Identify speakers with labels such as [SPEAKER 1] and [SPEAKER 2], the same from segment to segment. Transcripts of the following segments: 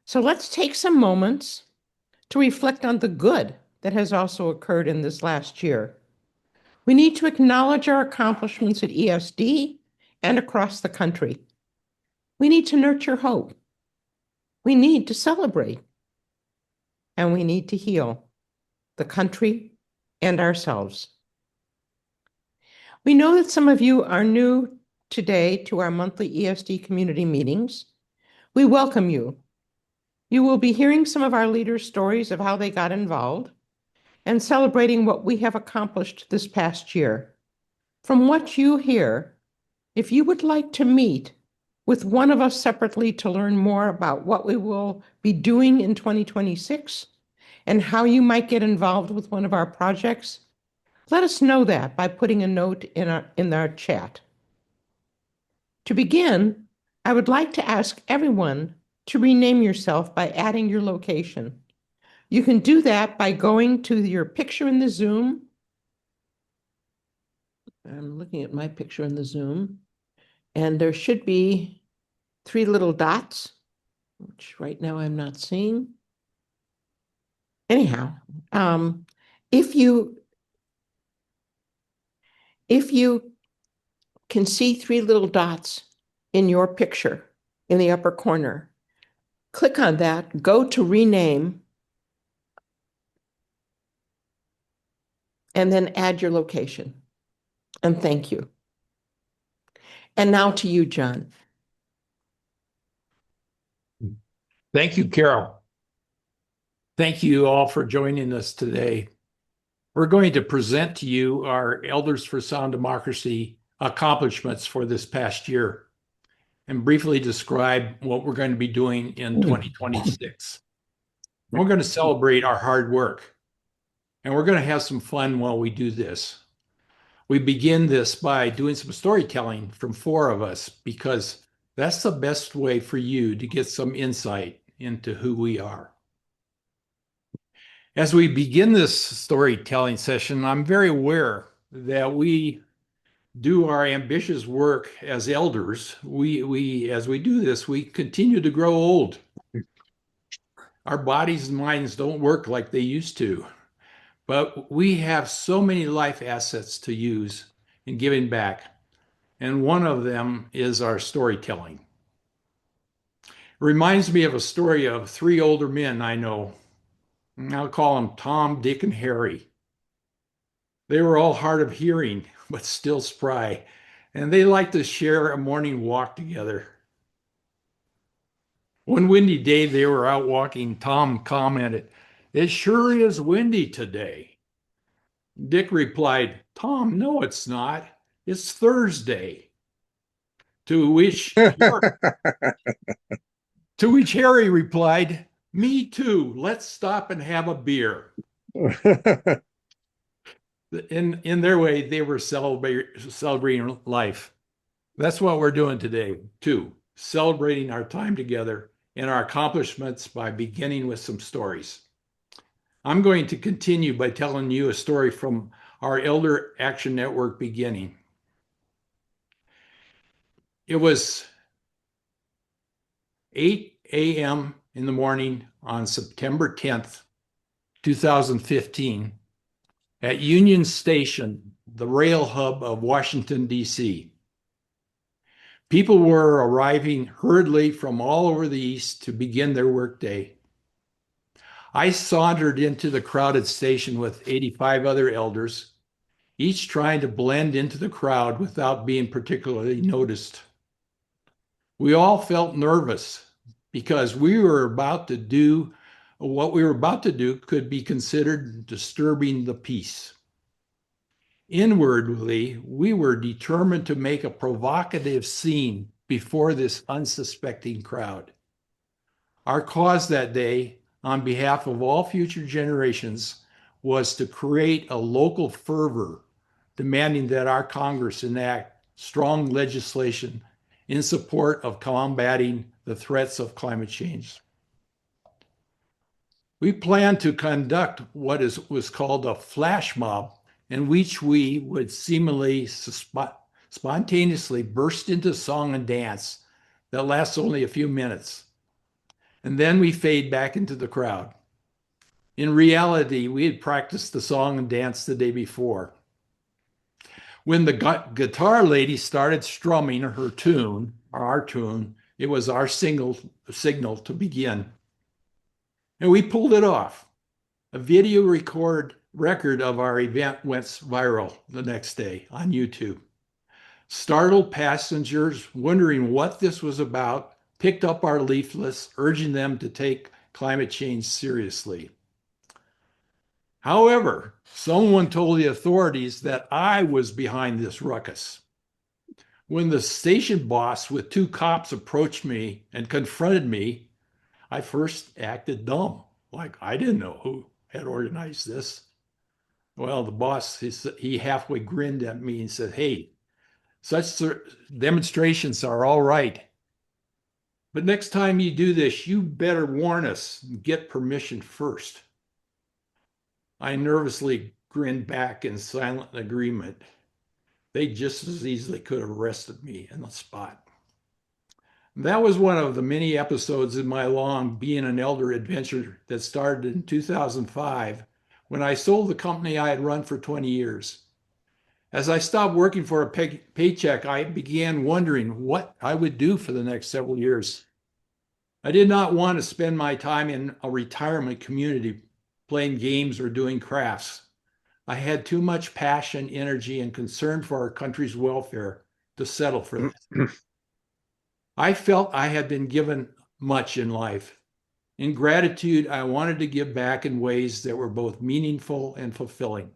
[SPEAKER 1] So let's take some moments to reflect on the good that has also occurred in this last year. We need to acknowledge our accomplishments at ESD and across the country. We need to nurture hope. We need to celebrate. And we need to heal the country and ourselves. We know that some of you are new today to our monthly ESD community meetings. We welcome you. You will be hearing some of our leaders' stories of how they got involved and celebrating what we have accomplished this past year. From what you hear, if you would like to meet with one of us separately to learn more about what we will be doing in 2026 and how you might get involved with one of our projects, let us know that by putting a note in our chat. To begin, I would like to ask everyone to rename yourself by adding your location. You can do that by going to your picture in the Zoom. I'm looking at my picture in the Zoom, and there should be 3 little dots, which right now I'm not seeing. Anyhow, if you can see 3 little dots in your picture in the upper corner, click on that, go to rename, and then add your location. And thank you. And now to you, John.
[SPEAKER 2] Thank you, Carol. Thank you all for joining us today. We're going to present to you our Elders for Sound Democracy accomplishments for this past year and briefly describe what we're going to be doing in 2026. We're going to celebrate our hard work, and we're going to have some fun while we do this. We begin this by doing some storytelling from 4 of us because that's the best way for you to get some insight into who we are. As we begin this storytelling session, I'm very aware that we do our ambitious work as elders. As we do this, we continue to grow old. Our bodies and minds don't work like they used to, but we have so many life assets to use in giving back, and one of them is our storytelling. It reminds me of a story of 3 older men I know. I'll call them Tom, Dick, and Harry. They were all hard of hearing, but still spry, and they liked to share a morning walk together. One windy day they were out walking. Tom commented, "It sure is windy today." Dick replied, "Tom, no, it's not. It's Thursday." To which Harry replied, "Me too. Let's stop and have a beer." In their way, they were celebrating life. That's what we're doing today, too, celebrating our time together and our accomplishments by beginning with some stories. I'm going to continue by telling you a story from our Elder Action Network beginning. It was 8 a.m. in the morning on September 10th, 2015, at Union Station, the rail hub of Washington, D.C. People were arriving hurriedly from all over the East to begin their workday. I sauntered into the crowded station with 85 other elders, each trying to blend into the crowd without being particularly noticed. We all felt nervous because what we were about to do could be considered disturbing the peace. Inwardly, we were determined to make a provocative scene before this unsuspecting crowd. Our cause that day, on behalf of all future generations, was to create a local fervor demanding that our Congress enact strong legislation in support of combating the threats of climate change. We planned to conduct what was called a flash mob, in which we would seemingly spontaneously burst into song and dance that lasts only a few minutes. and then we fade back into the crowd. In reality, we had practiced the song and dance the day before. When the guitar lady started strumming her tune, or our tune, it was our signal to begin. And we pulled it off. A video record of our event went viral the next day on YouTube. Startled passengers wondering what this was about picked up our leaflets urging them to take climate change seriously. However, someone told the authorities that I was behind this ruckus. When the station boss with two cops approached me and confronted me, I first acted dumb, like I didn't know who had organized this. Well, the boss, he halfway grinned at me and said, "Hey, such demonstrations are all right. But next time you do this, you better warn us and get permission first." I nervously grinned back in silent agreement. They just as easily could have arrested me on the spot. That was one of the many episodes in my long being an elder adventure that started in 2005 when I sold the company I had run for 20 years. As I stopped working for a paycheck, I began wondering what I would do for the next several years. I did not want to spend my time in a retirement community playing games or doing crafts. I had too much passion, energy, and concern for our country's welfare to settle for that. I felt I had been given much in life. In gratitude, I wanted to give back in ways that were both meaningful and fulfilling.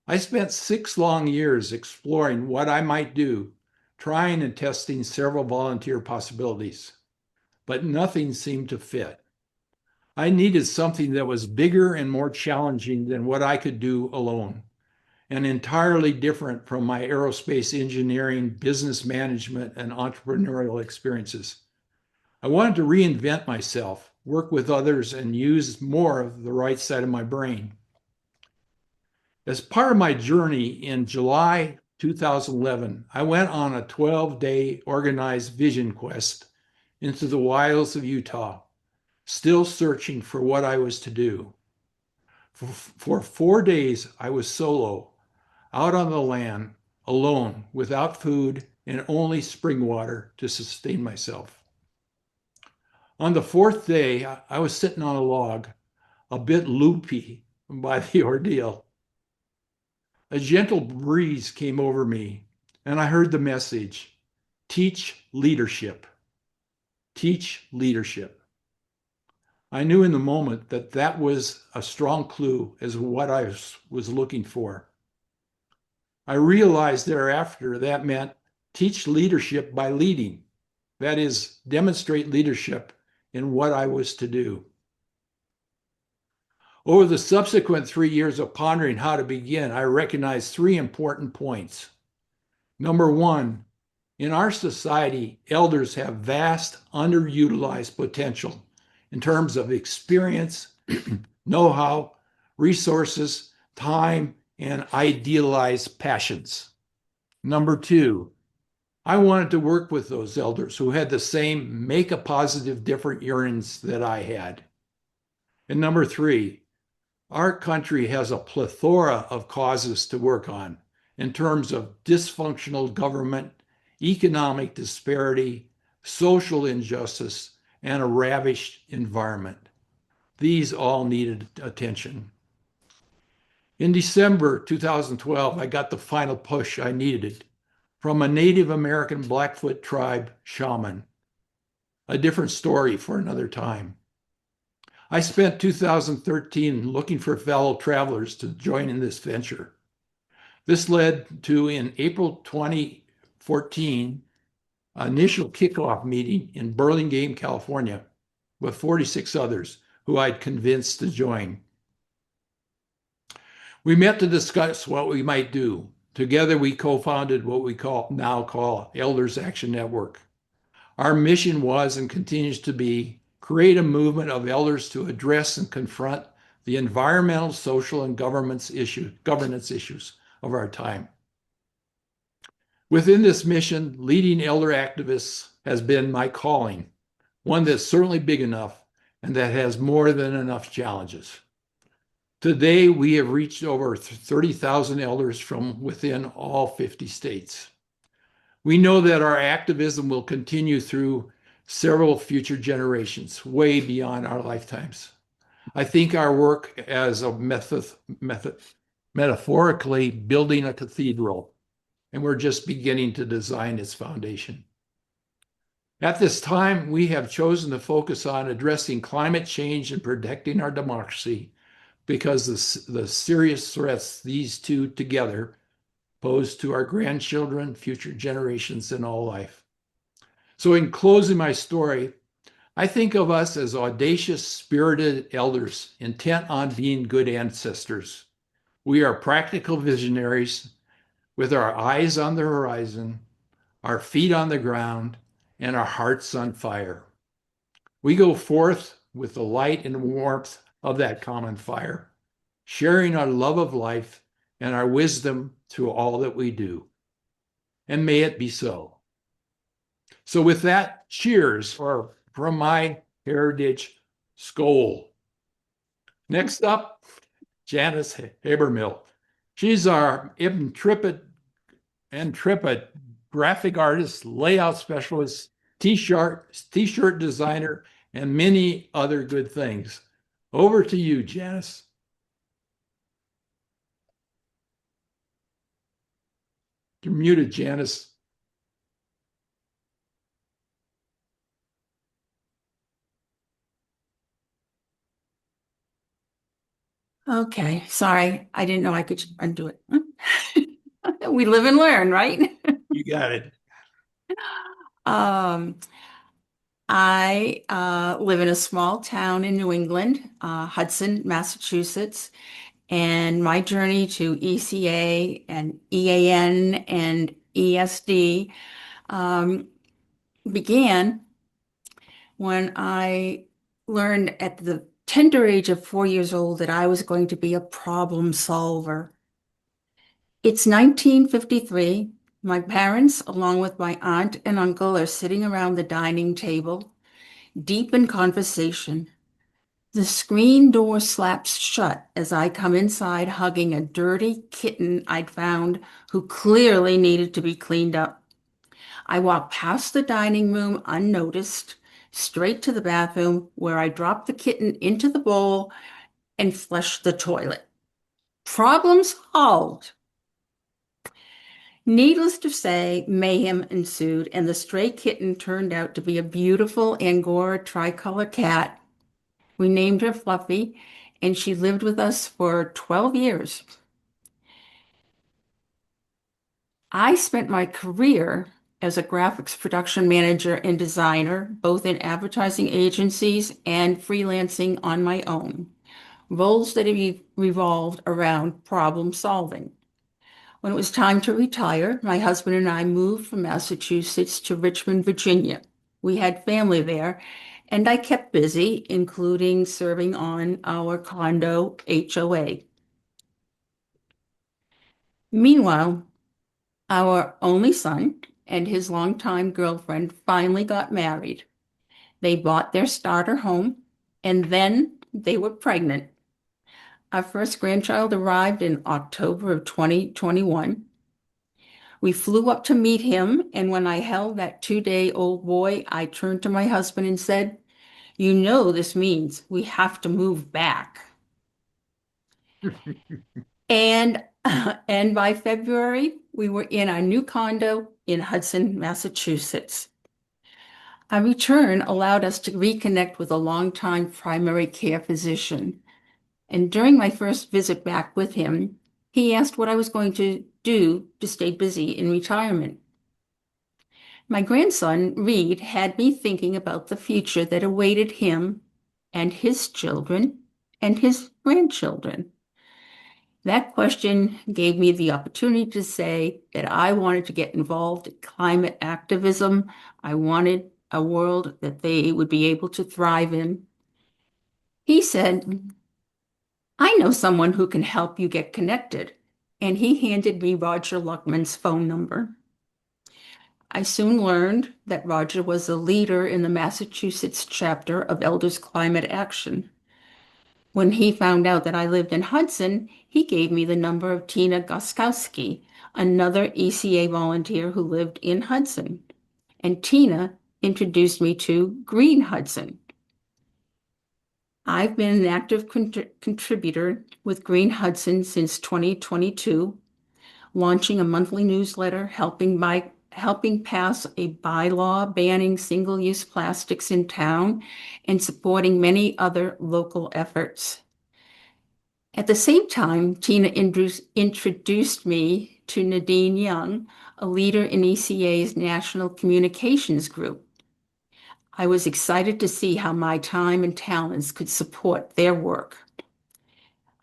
[SPEAKER 2] I spent 6 long years exploring what I might do, trying and testing several volunteer possibilities, but nothing seemed to fit. I needed something that was bigger and more challenging than what I could do alone, and entirely different from my aerospace engineering, business management, and entrepreneurial experiences. I wanted to reinvent myself, work with others, and use more of the right side of my brain. As part of my journey in July 2011, I went on a 12-day organized vision quest into the wilds of Utah, still searching for what I was to do. For 4 days, I was solo, out on the land, alone, without food and only spring water to sustain myself. On the 4th day, I was sitting on a log, a bit loopy by the ordeal. A gentle breeze came over me, and I heard the message, "Teach leadership. Teach leadership." I knew in the moment that that was a strong clue as to what I was looking for. I realized thereafter that meant teach leadership by leading. That is, demonstrate leadership in what I was to do. Over the subsequent 3 years of pondering how to begin, I recognized 3 important points. Number 1, in our society, elders have vast underutilized potential in terms of experience, know-how, resources, time, and idealized passions. Number 2, I wanted to work with those elders who had the same make a positive difference yearnings that I had. And number 3, our country has a plethora of causes to work on in terms of dysfunctional government, economic disparity, social injustice, and a ravished environment. These all needed attention. In December 2012, I got the final push I needed from a Native American Blackfoot tribe shaman. A different story for another time. I spent 2013 looking for fellow travelers to join in this venture. This led to, in April 2014, an initial kickoff meeting in Burlingame, California, with 46 others who I'd convinced to join. We met to discuss what we might do. Together, we co-founded what we now call Elders Action Network. Our mission was and continues to be create a movement of elders to address and confront the environmental, social, and governance issues of our time. Within this mission, leading elder activists has been my calling. one that's certainly big enough and that has more than enough challenges. Today, we have reached over 30,000 elders from within all 50 states. We know that our activism will continue through several future generations, way beyond our lifetimes. I think our work as a metaphorically building a cathedral, and we're just beginning to design its foundation. At this time, we have chosen to focus on addressing climate change and protecting our democracy because the serious threats these two together pose to our grandchildren, future generations, and all life. So in closing my story, I think of us as audacious, spirited elders intent on being good ancestors. We are practical visionaries with our eyes on the horizon, our feet on the ground, and our hearts on fire. We go forth with the light and warmth of that common fire, sharing our love of life and our wisdom through all that we do. And may it be so. So with that, cheers from my heritage Skoll. Next up, Janice Habermill. She's our intrepid graphic artist, layout specialist, t-shirt designer, and many other good things. Over to you, Janice. You're muted, Janice.
[SPEAKER 3] Okay, sorry. I didn't know I could undo it. We live and learn, right?
[SPEAKER 2] You got it.
[SPEAKER 3] Um, I live in a small town in New England, Hudson, Massachusetts, and my journey to ECA and EAN and ESD began when I learned at the tender age of 4 years old that I was going to be a problem solver. It's 1953. My parents, along with my aunt and uncle, are sitting around the dining table, deep in conversation. The screen door slaps shut as I come inside hugging a dirty kitten I'd found who clearly needed to be cleaned up. I walk past the dining room unnoticed, straight to the bathroom where I drop the kitten into the bowl and flush the toilet. Problem solved. Needless to say, mayhem ensued, and the stray kitten turned out to be a beautiful Angora tricolor cat. We named her Fluffy, and she lived with us for 12 years. I spent my career as a graphics production manager and designer, both in advertising agencies and freelancing on my own, roles that have revolved around problem solving. When it was time to retire, my husband and I moved from Massachusetts to Richmond, Virginia. We had family there, and I kept busy, including serving on our condo HOA. Meanwhile, our only son and his longtime girlfriend finally got married. They bought their starter home, and then they were pregnant. Our first grandchild arrived in October of 2021. We flew up to meet him, and when I held that 2-day-old boy, I turned to my husband and said, "You know this means we have to move back." And and by February, we were in our new condo in Hudson, Massachusetts. Our return allowed us to reconnect with a longtime primary care physician. And during my first visit back with him, he asked what I was going to do to stay busy in retirement. My grandson, Reed, had me thinking about the future that awaited him and his children and his grandchildren. That question gave me the opportunity to say that I wanted to get involved in climate activism. I wanted a world that they would be able to thrive in. He said, "I know someone who can help you get connected." And he handed me Roger Luckman's phone number. I soon learned that Roger was a leader in the Massachusetts chapter of Elders Climate Action. When he found out that I lived in Hudson, he gave me the number of Tina Goskowski, another ECA volunteer who lived in Hudson. And Tina introduced me to Green Hudson. I've been an active contributor with Green Hudson since 2022, launching a monthly newsletter, helping pass a bylaw banning single-use plastics in town, and supporting many other local efforts. At the same time, Tina introduced me to Nadine Young, a leader in ECA's National Communications Group. I was excited to see how my time and talents could support their work.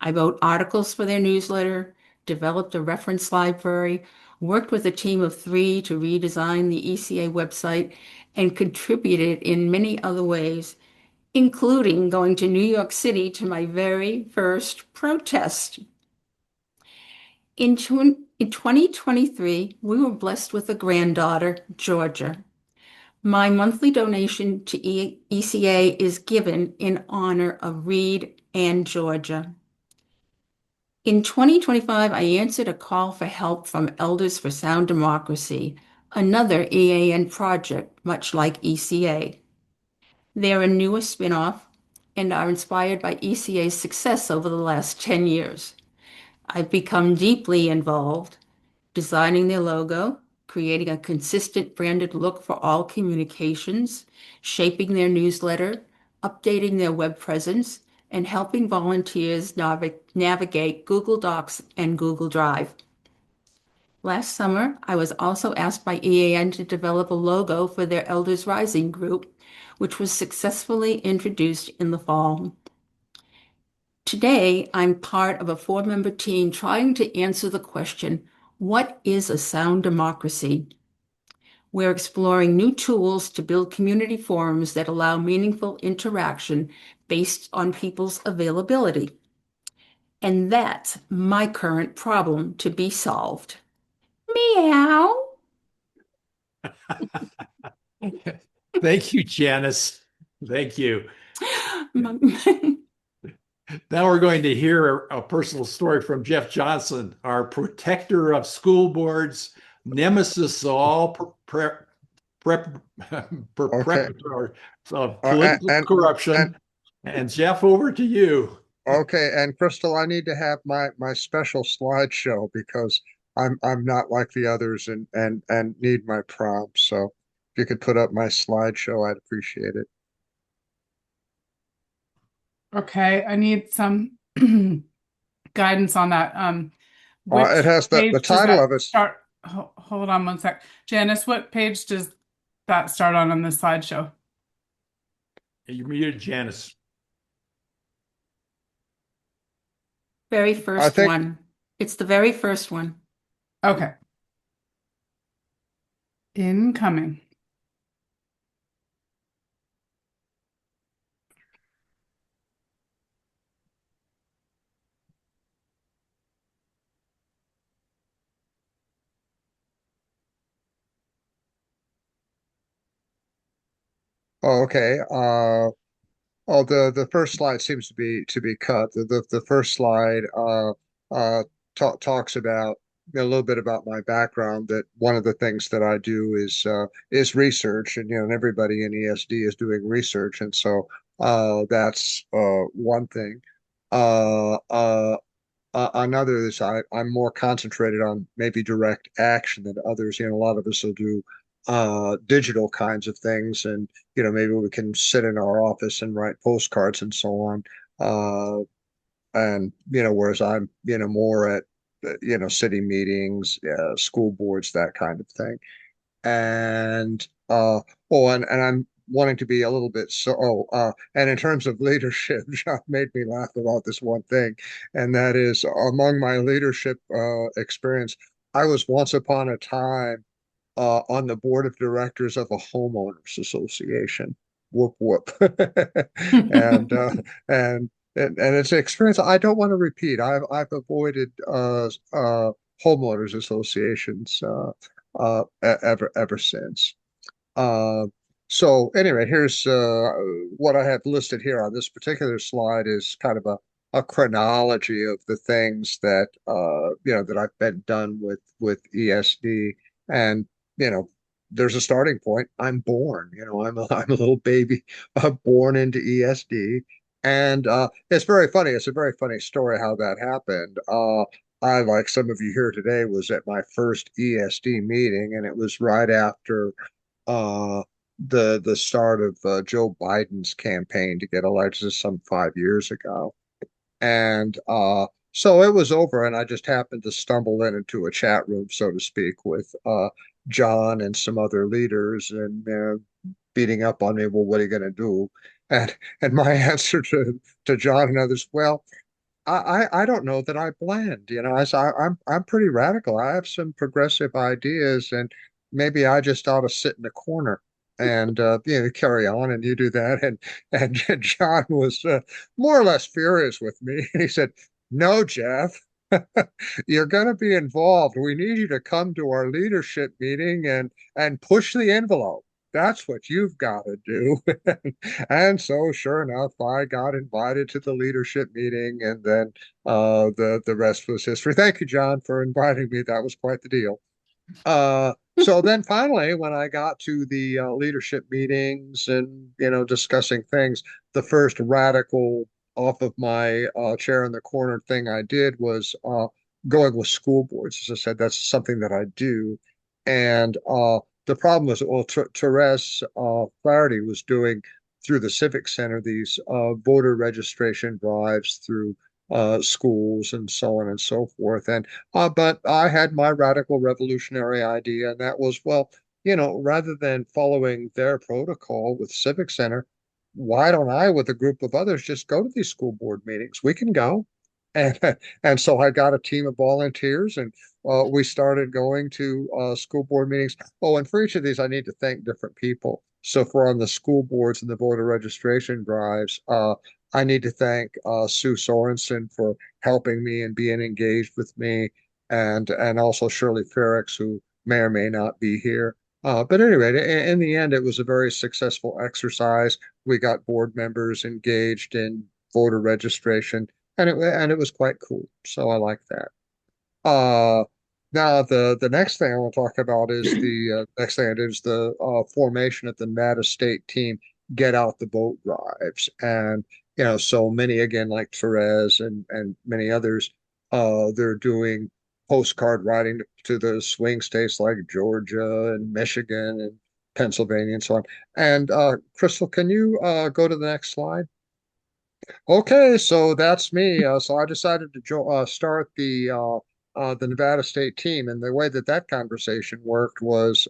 [SPEAKER 3] I wrote articles for their newsletter, developed a reference library, worked with a team of 3 to redesign the ECA website, and contributed in many other ways, including going to New York City to my very first protest. In 2023, we were blessed with a granddaughter, Georgia. My monthly donation to ECA is given in honor of Reed and Georgia. In 2025, I answered a call for help from Elders for Sound Democracy, another EAN project much like ECA. They're a newer spinoff and are inspired by ECA's success over the last 10 years. I've become deeply involved, designing their logo, creating a consistent branded look for all communications, shaping their newsletter, updating their web presence, and helping volunteers navigate Google Docs and Google Drive. Last summer, I was also asked by EAN to develop a logo for their Elders Rising group, which was successfully introduced in the fall. Today, I'm part of a 4-member team trying to answer the question, what is a sound democracy? We're exploring new tools to build community forums that allow meaningful interaction based on people's availability. And that's my current problem to be solved. Meow.
[SPEAKER 2] Thank you, Janice. Thank you. Now we're going to hear a personal story from Jeff Johnson, our protector of school boards, nemesis of all perpetrators of political corruption. And Jeff, over to you.
[SPEAKER 4] Okay, and Crystal, I need to have my special slideshow because I'm not like the others and need my prompts. So if you could put up my slideshow, I'd appreciate it.
[SPEAKER 5] Okay, I need some guidance on that.
[SPEAKER 4] It has the title of it.
[SPEAKER 5] Hold on one sec. Janice, what page does that start on the slideshow?
[SPEAKER 2] You're muted, Janice.
[SPEAKER 3] Very first one. It's the very first one.
[SPEAKER 5] Okay. Incoming.
[SPEAKER 4] Oh, okay. The first slide seems to be cut. The first slide talks about a little bit about my background. That one of the things that I do is research, and and everybody in ESD is doing research, and so that's one thing. Another is I'm more concentrated on maybe direct action than others. A lot of us will do digital kinds of things, and maybe we can sit in our office and write postcards and so on. And whereas I'm more at city meetings, school boards, that kind of thing. And and I'm wanting to be a little bit and in terms of leadership, John made me laugh about this one thing, and that is among my leadership experience, I was once upon a time on the board of directors of a homeowners association. Whoop whoop. and it's an experience I don't want to repeat. I've avoided homeowners associations ever since. Uh, so anyway, here's what I have listed here on this particular slide is kind of a chronology of the things that that I've been done with ESD, and you know there's a starting point. I'm born, I'm a little baby born into ESD, and it's very funny. It's a very funny story how that happened. I, like some of you here today, was at my first ESD meeting, and it was right after uh, the start of Joe Biden's campaign to get elected some 5 years ago. And so it was over, and I just happened to stumble into a chat room, so to speak, with John and some other leaders, and beating up on me. Well, what are you going to do? And my answer to John and others, well, I don't know that I blend. I'm pretty radical. I have some progressive ideas, and maybe I just ought to sit in the corner and carry on, and you do that. And John was more or less furious with me. And he said, "No, Jeff, you're going to be involved. We need you to come to our leadership meeting and push the envelope. That's what you've got to do." And so, sure enough, I got invited to the leadership meeting, and then the rest was history. Thank you, John, for inviting me. That was quite the deal. So then finally, when I got to the leadership meetings and discussing things, the first radical off of my chair in the corner thing I did was going with school boards. As I said, that's something that I do, and the problem was, well, Therese Flaherty was doing through the Civic Center these voter registration drives through schools and so on and so forth. And but I had my radical revolutionary idea, and that was, well, rather than following their protocol with Civic Center, why don't I, with a group of others, just go to these school board meetings? We can go. And and so I got a team of volunteers, and we started going to school board meetings. Oh, and for each of these, I need to thank different people. So for on the school boards and the voter registration drives, I need to thank Sue Sorensen for helping me and being engaged with me, and also Shirley Ferrix, who may or may not be here. But anyway, in the end, it was a very successful exercise. We got board members engaged in voter registration, and it was quite cool. So I like that. Uh, Now the next thing I want to talk about is the next thing I did is the formation of the Nevada State team get out the boat drives, and so many again like Therese and many others, they're doing postcard writing to the swing states like Georgia and Michigan and Pennsylvania and so on. And Crystal, can you go to the next slide? Okay, so that's me. So I decided to start the Nevada State team, and the way that that conversation worked was,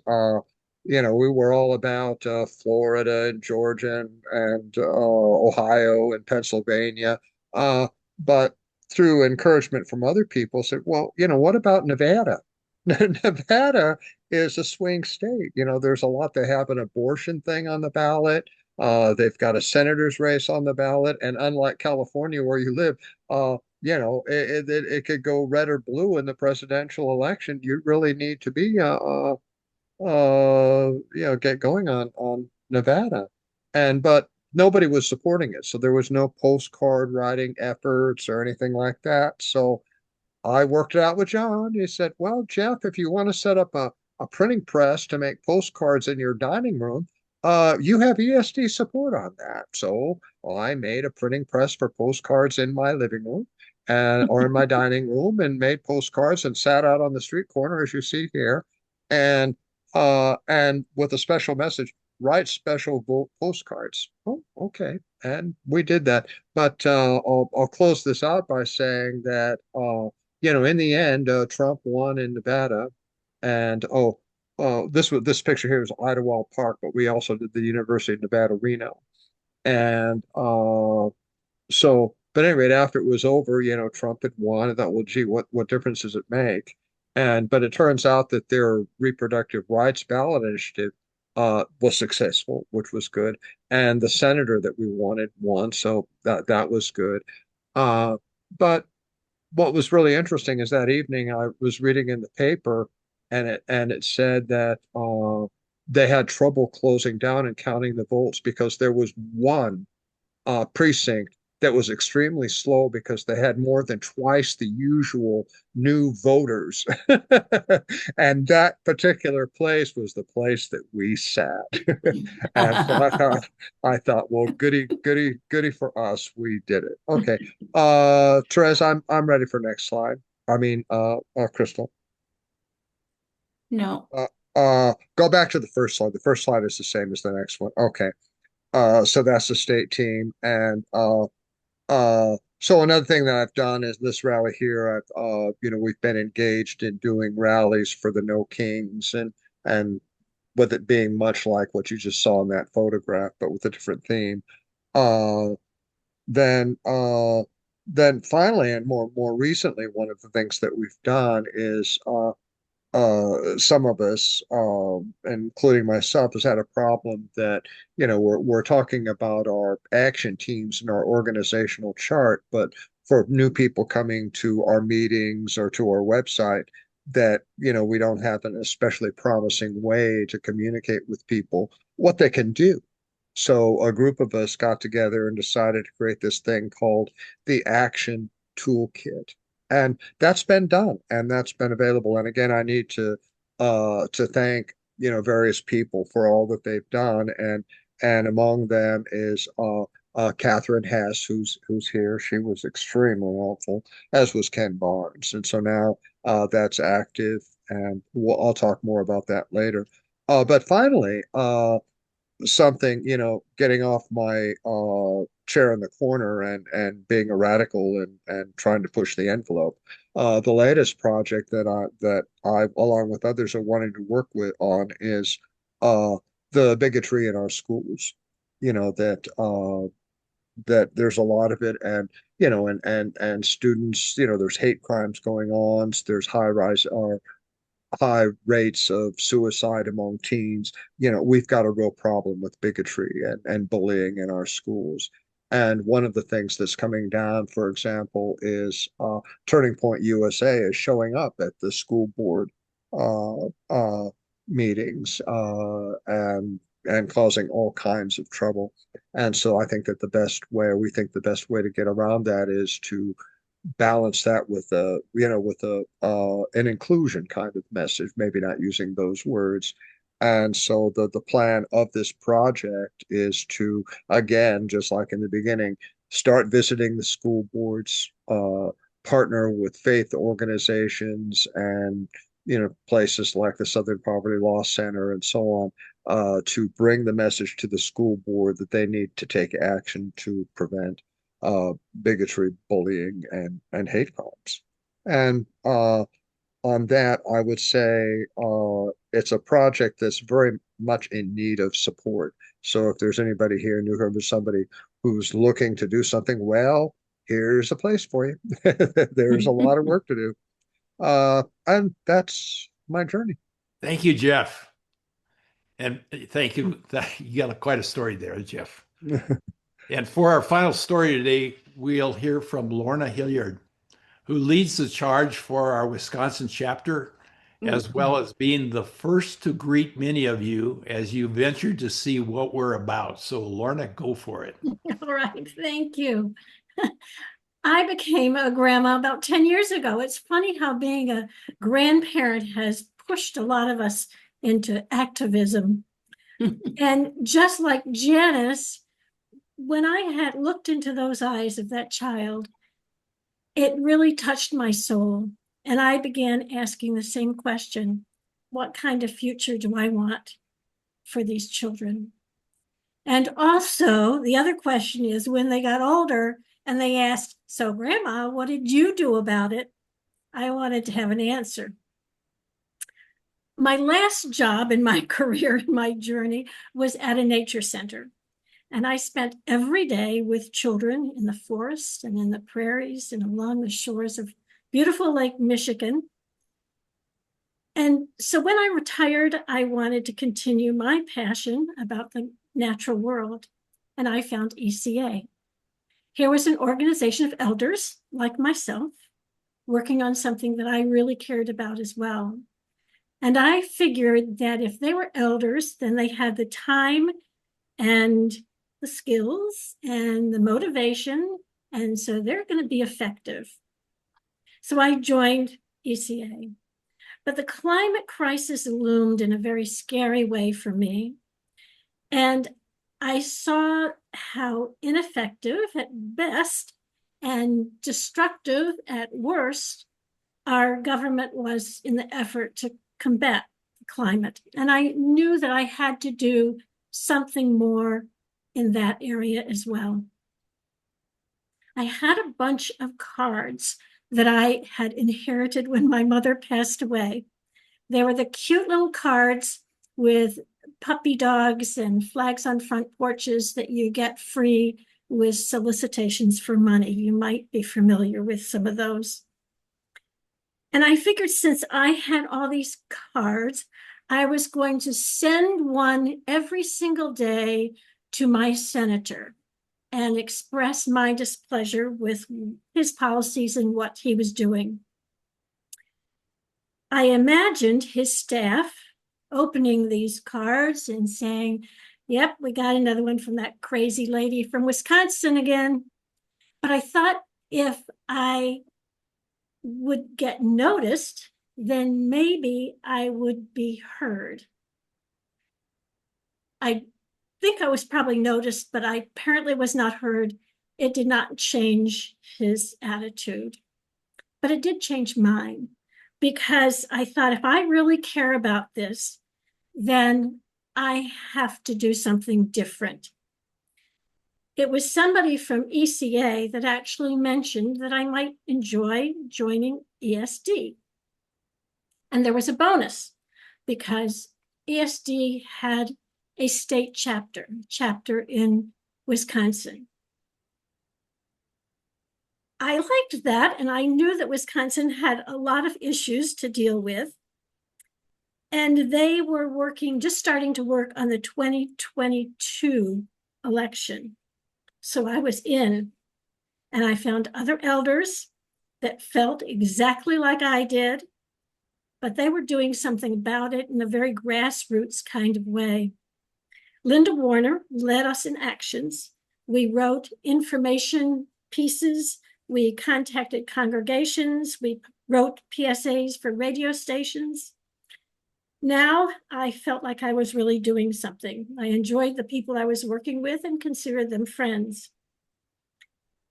[SPEAKER 4] we were all about Florida and Georgia and Ohio and Pennsylvania, but through encouragement from other people, said, well, what about Nevada? Nevada is a swing state. There's a lot. They have an abortion thing on the ballot. They've got a senator's race on the ballot, and unlike California where you live, it could go red or blue in the presidential election. You really need to be, get going on Nevada, but nobody was supporting it, so there was no postcard writing efforts or anything like that. So I worked it out with John. He said, "Well, Jeff, if you want to set up a printing press to make postcards in your dining room, you have ESD support on that." So I made a printing press for postcards in my living room or in my dining room, and made postcards and sat out on the street corner, as you see here, and with a special message, write special postcards. Oh, okay. And we did that. But I'll close this out by saying that in the end, Trump won in Nevada, and this picture here is Idlewild Park, but we also did the University of Nevada, Reno, and but anyway, after it was over, Trump had won. I thought, well, gee, what difference does it make? But it turns out that their reproductive rights ballot initiative was successful, which was good, and the senator that we wanted won, so that was good. But what was really interesting is that evening I was reading in the paper, and it said that they had trouble closing down and counting the votes because there was one precinct that was extremely slow because they had more than twice the usual new voters. And that particular place was the place that we sat. And so I thought, well, goody, goody, goody for us. We did it. Okay. Therese, I'm ready for next slide. I mean, Crystal.
[SPEAKER 3] No.
[SPEAKER 4] Go back to the first slide. The first slide is the same as the next one. Okay. So that's the state team. And so another thing that I've done is this rally here. We've been engaged in doing rallies for the No Kings, and with it being much like what you just saw in that photograph, but with a different theme. Uh, then then finally, and more recently, one of the things that we've done is some of us, including myself, has had a problem that, we're talking about our action teams and our organizational chart, but for new people coming to our meetings or to our website, that, we don't have an especially promising way to communicate with people what they can do. So a group of us got together and decided to create this thing called the Action Toolkit. And that's been done and that's been available. And again, I need to thank, various people for all that they've done. And among them is Catherine Hess, who's here. She was extremely helpful, as was Ken Barnes. And so now that's active, and I'll talk more about that later. But finally, something, getting off my chair in the corner and being a radical and trying to push the envelope. The latest project that I along with others are wanting to work with on is the bigotry in our schools. That there's a lot of it, and and students, there's hate crimes going on. There's high rates of suicide among teens. We've got a real problem with bigotry and bullying in our schools. And one of the things that's coming down, for example, is Turning Point USA is showing up at the school board uh, uh, meetings and causing all kinds of trouble. And so I think that we think the best way to get around that is to balance that with an inclusion kind of message, maybe not using those words. And so the plan of this project is to, again, just like in the beginning, start visiting the school boards, partner with faith organizations and places like the Southern Poverty Law Center and so on, to bring the message to the school board that they need to take action to prevent bigotry, bullying, and hate crimes. And on that, I would say it's a project that's very much in need of support. So if there's anybody here in New Hampshire, somebody who's looking to do something, well, here's a place for you. There's a lot of work to do. And that's my journey.
[SPEAKER 2] Thank you, Jeff. And thank you. You got quite a story there, Jeff. And for our final story today, we'll hear from Lorna Hilliard, who leads the charge for our Wisconsin chapter, as well as being the first to greet many of you as you ventured to see what we're about. So Lorna, go for it.
[SPEAKER 6] All right, thank you. I became a grandma about 10 years ago. It's funny how being a grandparent has pushed a lot of us into activism. And just like Janice, when I had looked into those eyes of that child, it really touched my soul. And I began asking the same question: what kind of future do I want for these children? And also, the other question is, when they got older and they asked, so Grandma, what did you do about it? I wanted to have an answer. My last job in my career, in my journey, was at a nature center. And I spent every day with children in the forests and in the prairies and along the shores of beautiful Lake Michigan. And so when I retired, I wanted to continue my passion about the natural world, and I found ECA. Here was an organization of elders like myself working on something that I really cared about as well. And I figured that if they were elders, then they had the time and the skills and the motivation. And so they're going to be effective. So I joined ECA. But the climate crisis loomed in a very scary way for me. And I saw how ineffective at best and destructive at worst our government was in the effort to combat climate. And I knew that I had to do something more in that area as well. I had a bunch of cards that I had inherited when my mother passed away. They were the cute little cards with puppy dogs and flags on front porches that you get free with solicitations for money. You might be familiar with some of those. And I figured since I had all these cards, I was going to send one every single day to my senator and express my displeasure with his policies and what he was doing. I imagined his staff opening these cards and saying, yep, we got another one from that crazy lady from Wisconsin again. But I thought if I would get noticed, then maybe I would be heard. I think I was probably noticed, but I apparently was not heard. It did not change his attitude, but it did change mine, because I thought if I really care about this, then I have to do something different. It was somebody from ECA that actually mentioned that I might enjoy joining ESD. And there was a bonus because ESD had a state chapter in Wisconsin. I liked that, and I knew that Wisconsin had a lot of issues to deal with. And they were just starting to work on the 2022 election. So I was in, and I found other elders that felt exactly like I did, but they were doing something about it in a very grassroots kind of way. Linda Warner led us in actions. We wrote information pieces. We contacted congregations. We wrote PSAs for radio stations. Now I felt like I was really doing something. I enjoyed the people I was working with and considered them friends.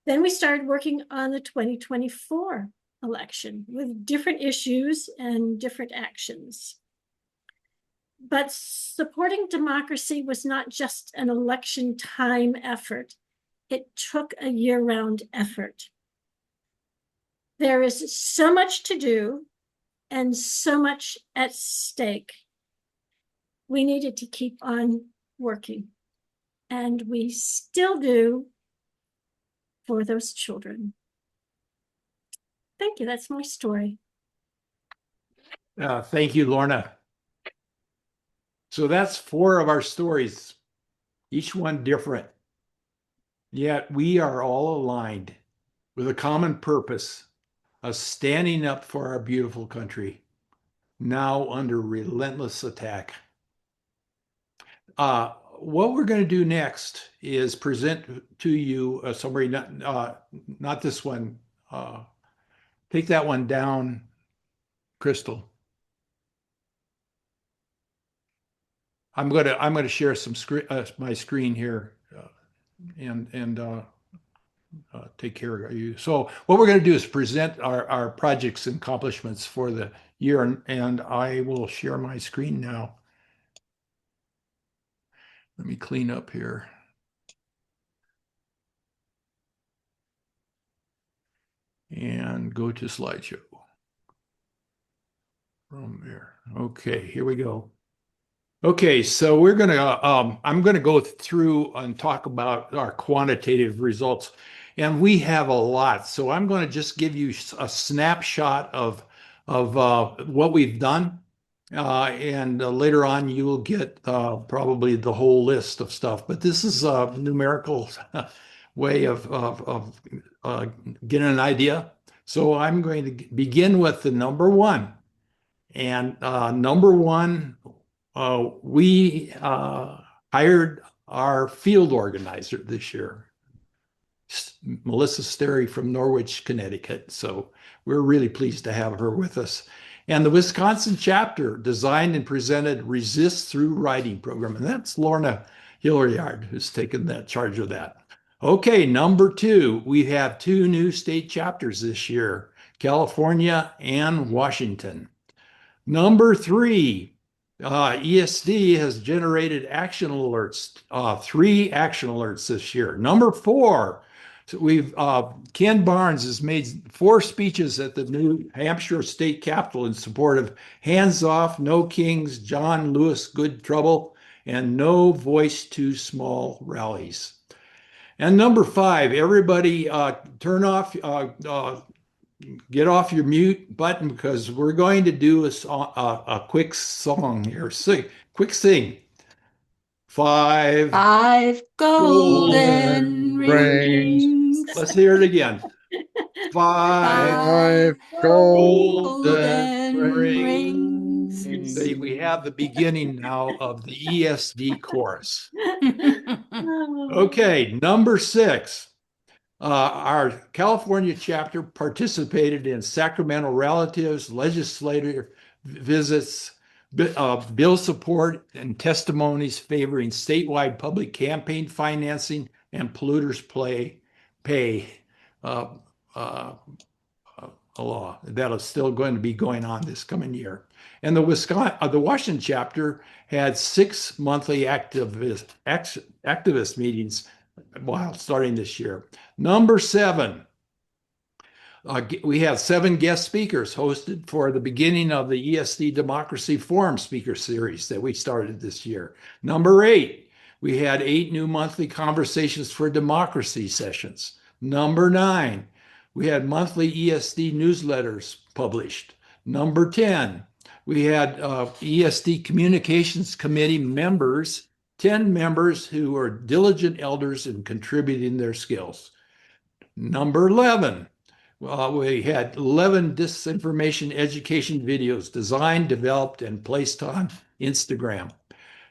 [SPEAKER 6] Then we started working on the 2024 election with different issues and different actions. But supporting democracy was not just an election time effort. It took a year-round effort. There is so much to do and so much at stake. We needed to keep on working, and we still do for those children. Thank you. That's my story.
[SPEAKER 2] Thank you, Lorna. So that's 4 of our stories, each one different. Yet we are all aligned with a common purpose of standing up for our beautiful country, now under relentless attack. What we're going to do next is present to you a summary, not this one. Take that one down, Crystal. I'm going to share some my screen here and take care of you. So what we're going to do is present our projects and accomplishments for the year, and I will share my screen now. Let me clean up here. And go to slideshow. From there. Okay, here we go. Okay, so we're going to, I'm going to go through and talk about our quantitative results. And we have a lot. So I'm going to just give you a snapshot of what we've done. And later on, you will get probably the whole list of stuff. But this is a numerical way of getting an idea. So I'm going to begin with the number 1. And number one, we hired our field organizer this year, Melissa Sterry from Norwich, Connecticut. So we're really pleased to have her with us. And the Wisconsin chapter designed and presented Resist Through Writing program. And that's Lorna Hilliard who's taken that charge of that. Okay, number two, we have two new state chapters this year, California and Washington. Number three, ESD has generated action alerts, 3 action alerts this year. Number four, so Ken Barnes has made 4 speeches at the New Hampshire State Capitol in support of Hands Off, No Kings, John Lewis Good Trouble, and No Voice Too Small rallies. And number 5, everybody turn off, get off your mute button because we're going to do a quick song here. Quick sing. 5
[SPEAKER 3] golden
[SPEAKER 4] rings.
[SPEAKER 2] Let's hear it again. 5
[SPEAKER 4] Five golden
[SPEAKER 3] golden
[SPEAKER 4] rings.
[SPEAKER 3] rings.
[SPEAKER 2] See, we have the beginning now of the ESD chorus. Okay, number 6. Our California chapter participated in Sacramento relatives, legislative visits, bill support, and testimonies favoring statewide public campaign financing and polluters pay a law that is still going to be going on this coming year. And the Washington chapter had 6 monthly activist meetings while starting this year. Number 7, we have 7 guest speakers hosted for the beginning of the ESD Democracy Forum speaker series that we started this year. Number 8, we had 8 new monthly Conversations for Democracy sessions. Number 9, we had monthly ESD newsletters published. Number 10, we had ESD Communications Committee members, 10 members who are diligent elders in contributing their skills. Number 11, we had 11 disinformation education videos designed, developed, and placed on Instagram.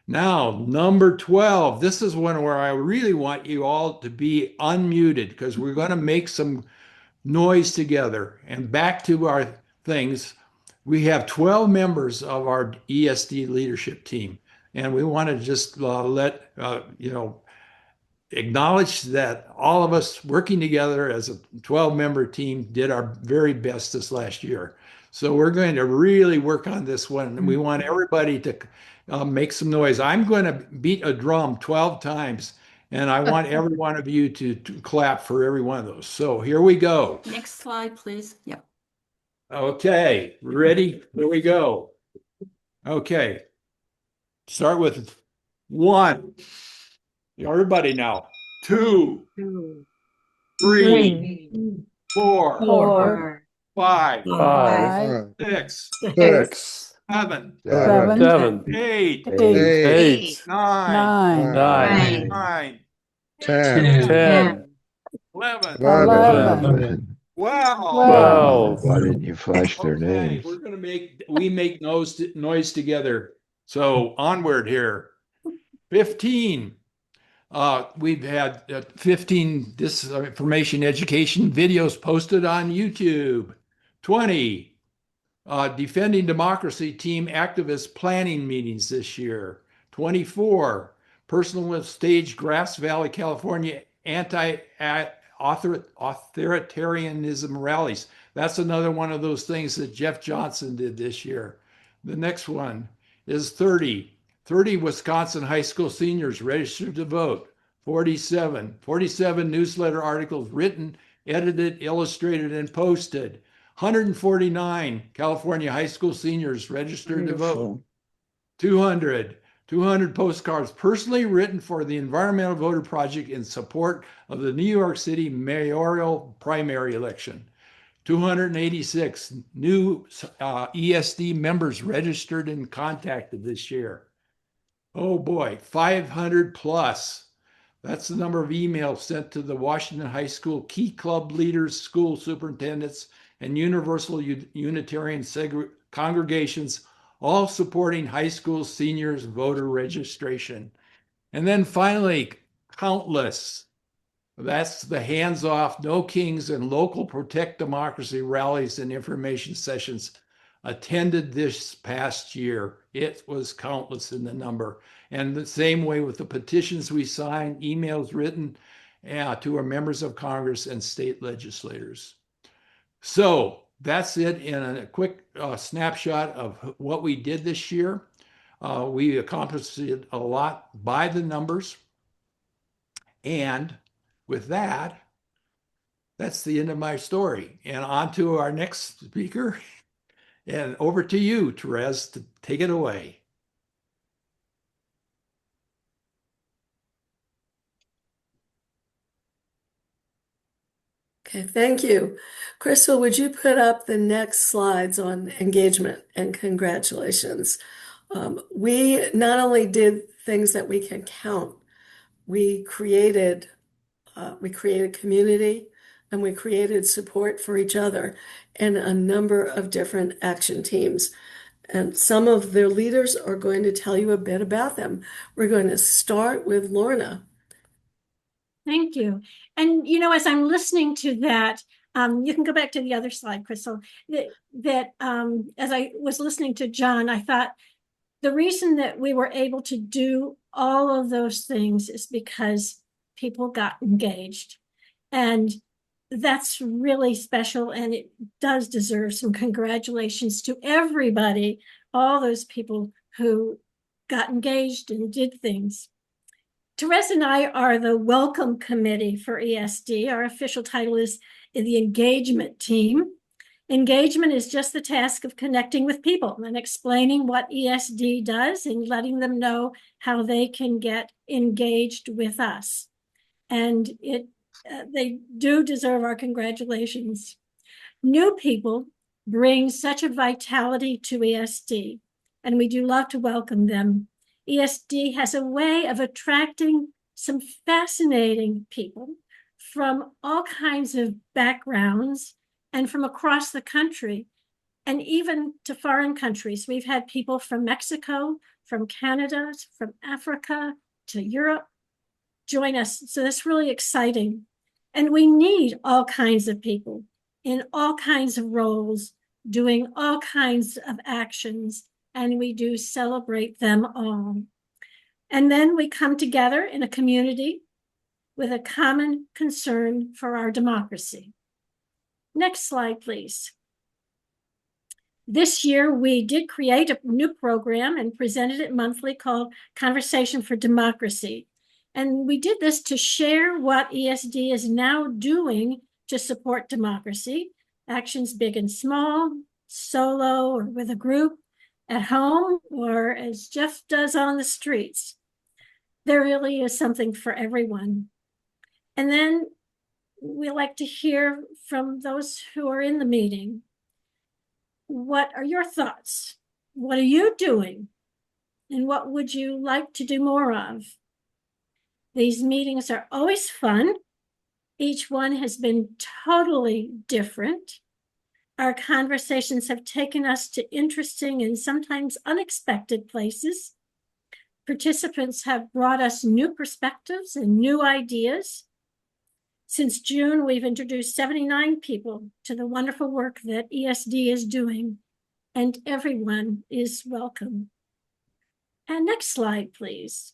[SPEAKER 2] Now, number 12, this is one where I really want you all to be unmuted because we're going to make some noise together. And back to our things, we have 12 members of our ESD leadership team. And we want to just acknowledge that all of us working together as a 12-member team did our very best this last year. So we're going to really work on this one. And we want everybody to make some noise. I'm going to beat a drum 12 times. And I want every one of you to clap for every one of those. So here we go.
[SPEAKER 3] Next slide, please. Yep.
[SPEAKER 2] Okay, ready? Here we go. Okay. Start with 1. Everybody now. 2, 3, 4, 5, 6, 7, 8, 9,
[SPEAKER 4] 10,
[SPEAKER 2] 11. Wow.
[SPEAKER 7] Why didn't you flash their
[SPEAKER 2] Okay,
[SPEAKER 7] names?
[SPEAKER 2] we're gonna make noise together. So onward here. 15. We've had 15 disinformation education videos posted on YouTube. 20. Defending Democracy Team activist planning meetings this year. 24. Personal stage Grass Valley, California anti-authoritarianism rallies. That's another one of those things that Jeff Johnson did this year. The next one is 30. 30 Wisconsin high school seniors registered to vote. 47 newsletter articles written, edited, illustrated, and posted. 149 California high school seniors registered to vote. 200 postcards personally written for the Environmental Voter Project in support of the New York City mayoral primary election. 286 new ESD members registered and contacted this year. Oh boy, 500 plus. That's the number of emails sent to the Washington High School key club leaders, school superintendents, and Universal Unitarian congregations, all supporting high school seniors voter registration. And then finally, countless. That's the hands-off, no kings, and local Protect Democracy rallies and information sessions attended this past year. It was countless in the number. And the same way with the petitions we signed, emails written to our members of Congress and state legislators. So that's it in a quick snapshot of what we did this year. We accomplished it a lot by the numbers. And with that, that's the end of my story. And on to our next speaker. And over to you, Therese, to take it away.
[SPEAKER 7] Okay, thank you. Crystal, would you put up the next slides on engagement, and congratulations. We not only did things that we can count, we created community, and we created support for each other in a number of different action teams. And some of their leaders are going to tell you a bit about them. We're going to start with Lorna.
[SPEAKER 6] Thank you. And as I'm listening to that, you can go back to the other slide, Crystal, that as I was listening to John, I thought the reason that we were able to do all of those things is because people got engaged. And that's really special, and it does deserve some congratulations to everybody, all those people who got engaged and did things. Therese and I are the Welcome Committee for ESD. Our official title is the Engagement Team. Engagement is just the task of connecting with people and explaining what ESD does and letting them know how they can get engaged with us. And they do deserve our congratulations. New people bring such a vitality to ESD, and we do love to welcome them. ESD has a way of attracting some fascinating people from all kinds of backgrounds and from across the country, and even to foreign countries. We've had people from Mexico, from Canada, from Africa to Europe join us. So that's really exciting. And we need all kinds of people in all kinds of roles, doing all kinds of actions, and we do celebrate them all. And then we come together in a community with a common concern for our democracy. Next slide, please. This year, we did create a new program and presented it monthly called Conversation for Democracy. And we did this to share what ESD is now doing to support democracy, actions big and small, solo or with a group, at home, or as Jeff does on the streets. There really is something for everyone. And then we like to hear from those who are in the meeting. What are your thoughts? What are you doing? And what would you like to do more of? These meetings are always fun. Each one has been totally different. Our conversations have taken us to interesting and sometimes unexpected places. Participants have brought us new perspectives and new ideas. Since June, we've introduced 79 people to the wonderful work that ESD is doing, and everyone is welcome. And next slide, please.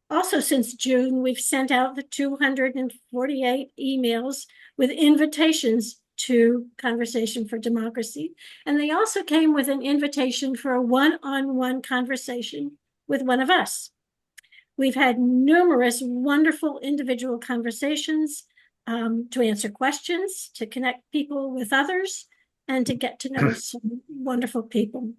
[SPEAKER 6] Also, since June, we've sent out the 248 emails with invitations to Conversation for Democracy. And they also came with an invitation for a one-on-one conversation with one of us. We've had numerous wonderful individual conversations to answer questions, to connect people with others, and to get to know some wonderful people.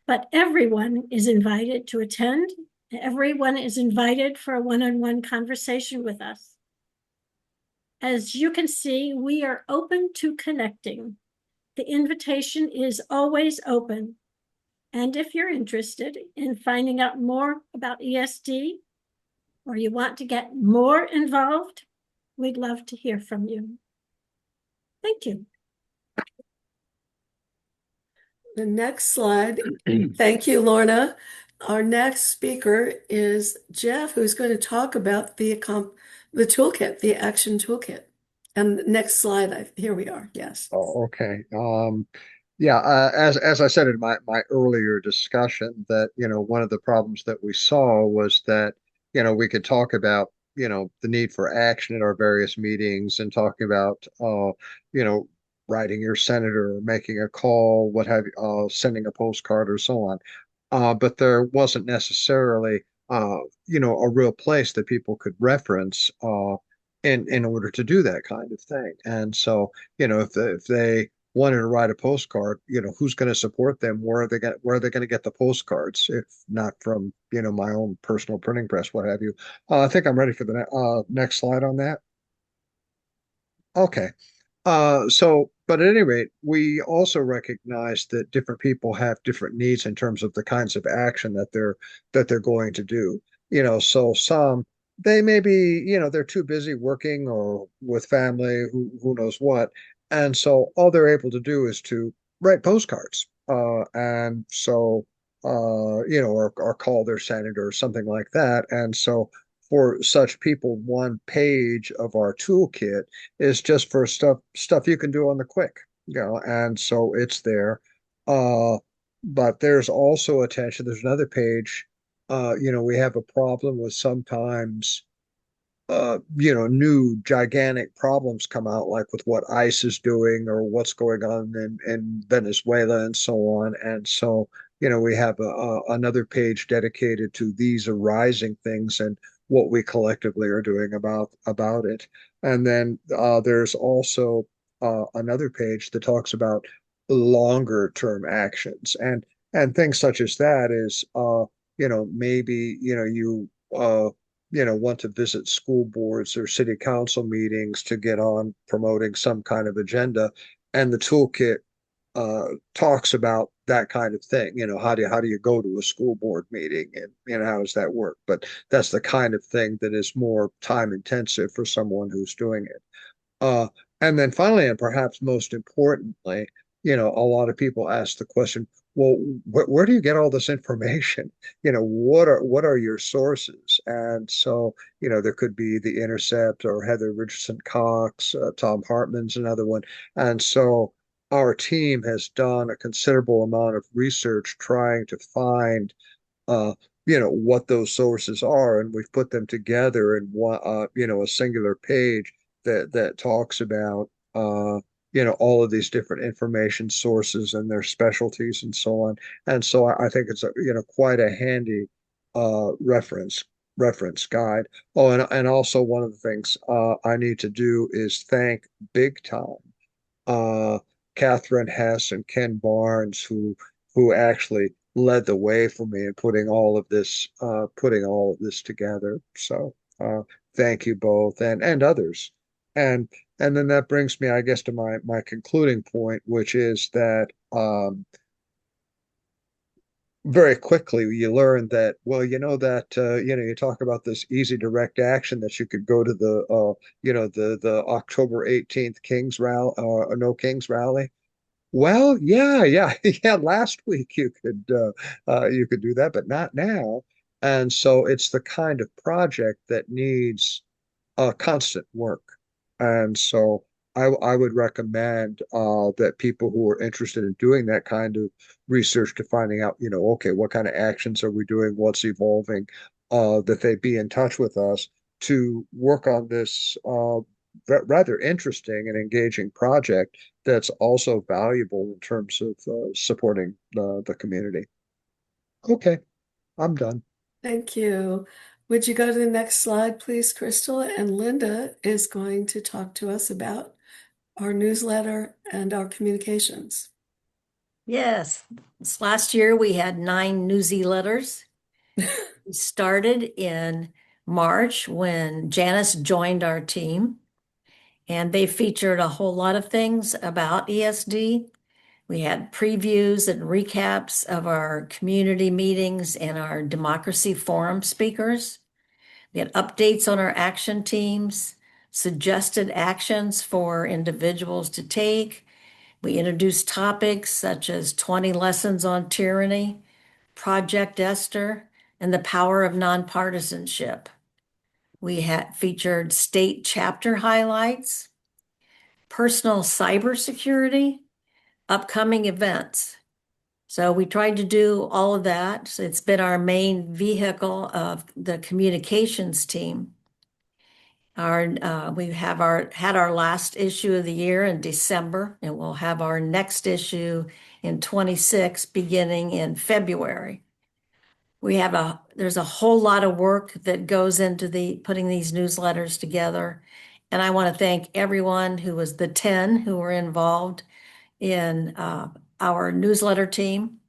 [SPEAKER 6] But everyone is invited to attend. Everyone is invited for a one-on-one conversation with us. As you can see, we are open to connecting. The invitation is always open. And if you're interested in finding out more about ESD, or you want to get more involved, we'd love to hear from you. Thank you.
[SPEAKER 7] The next slide. Thank you, Lorna. Our next speaker is Jeff, who's going to talk about the toolkit, the action toolkit. And next slide, here we are. Yes.
[SPEAKER 4] Oh, okay. Yeah, as I said in my earlier discussion, that one of the problems that we saw was that we could talk about the need for action at our various meetings and talking about you know writing your senator, or making a call, what have you, sending a postcard or so on. But there wasn't necessarily a real place that people could reference in order to do that kind of thing. And so if they wanted to write a postcard, who's going to support them? Where are they going to get the postcards if not from my own personal printing press, what have you? I think I'm ready for the next slide on that. Okay. But at any rate, we also recognize that different people have different needs in terms of the kinds of action that they're going to do. So some they may be, they're too busy working or with family, who knows what, and so all they're able to do is to write postcards, and so or call their senator or something like that, and so for such people, one page of our toolkit is just for stuff you can do on the quick, and so it's there. Uh, but there's also attention. There's another page. We have a problem with sometimes new gigantic problems come out, like with what ICE is doing or what's going on in Venezuela and so on. And so, we have another page dedicated to these arising things and what we collectively are doing about it. And then there's also another page that talks about longer term actions and things such as that is maybe want to visit school boards or city council meetings to get on promoting some kind of agenda. And the toolkit talks about that kind of thing. How do you go to a school board meeting, and how does that work? But that's the kind of thing that is more time intensive for someone who's doing it. Uh, and then finally, and perhaps most importantly, a lot of people ask the question, well, where do you get all this information? What are your sources? And so, there could be The Intercept or Heather Richardson Cox, Tom Hartman's another one. And so our team has done a considerable amount of research trying to find what those sources are, and we've put them together in one, a singular page that talks about all of these different information sources and their specialties and so on. And so I think it's quite a handy reference guide. Oh, and also one of the things I need to do is thank big time Catherine Hess and Ken Barnes, who actually led the way for me in putting all of this together. So thank you both, and others. And then that brings me, I guess, to my concluding point, which is that very quickly you learn that, well, you talk about this easy direct action that you could go to the October 18th Kings rally, or No Kings rally. Well, yeah, yeah. Last week you could do that, but not now. And so it's the kind of project that needs constant work. And so I would recommend that people who are interested in doing that kind of research to finding out, okay, what kind of actions are we doing, what's evolving, that they be in touch with us to work on this rather interesting and engaging project that's also valuable in terms of supporting the community. Okay, I'm done.
[SPEAKER 7] Thank you. Would you go to the next slide, please, Crystal? And Linda is going to talk to us about our newsletter and our communications.
[SPEAKER 8] Yes, this last year we had 9 newsy letters. We started in March when Janice joined our team, and they featured a whole lot of things about ESD. We had previews and recaps of our community meetings and our democracy forum speakers. We had updates on our action teams, suggested actions for individuals to take, We introduced topics such as 20 lessons on tyranny, Project Esther, and the power of nonpartisanship. We had featured state chapter highlights, personal cybersecurity, upcoming events. So we tried to do all of that. So it's been our main vehicle of the communications team. We have had our last issue of the year in December, and we'll have our next issue in 26 beginning in February. There's a whole lot of work that goes into putting these newsletters together. And I want to thank everyone who was the 10 who were involved in our newsletter team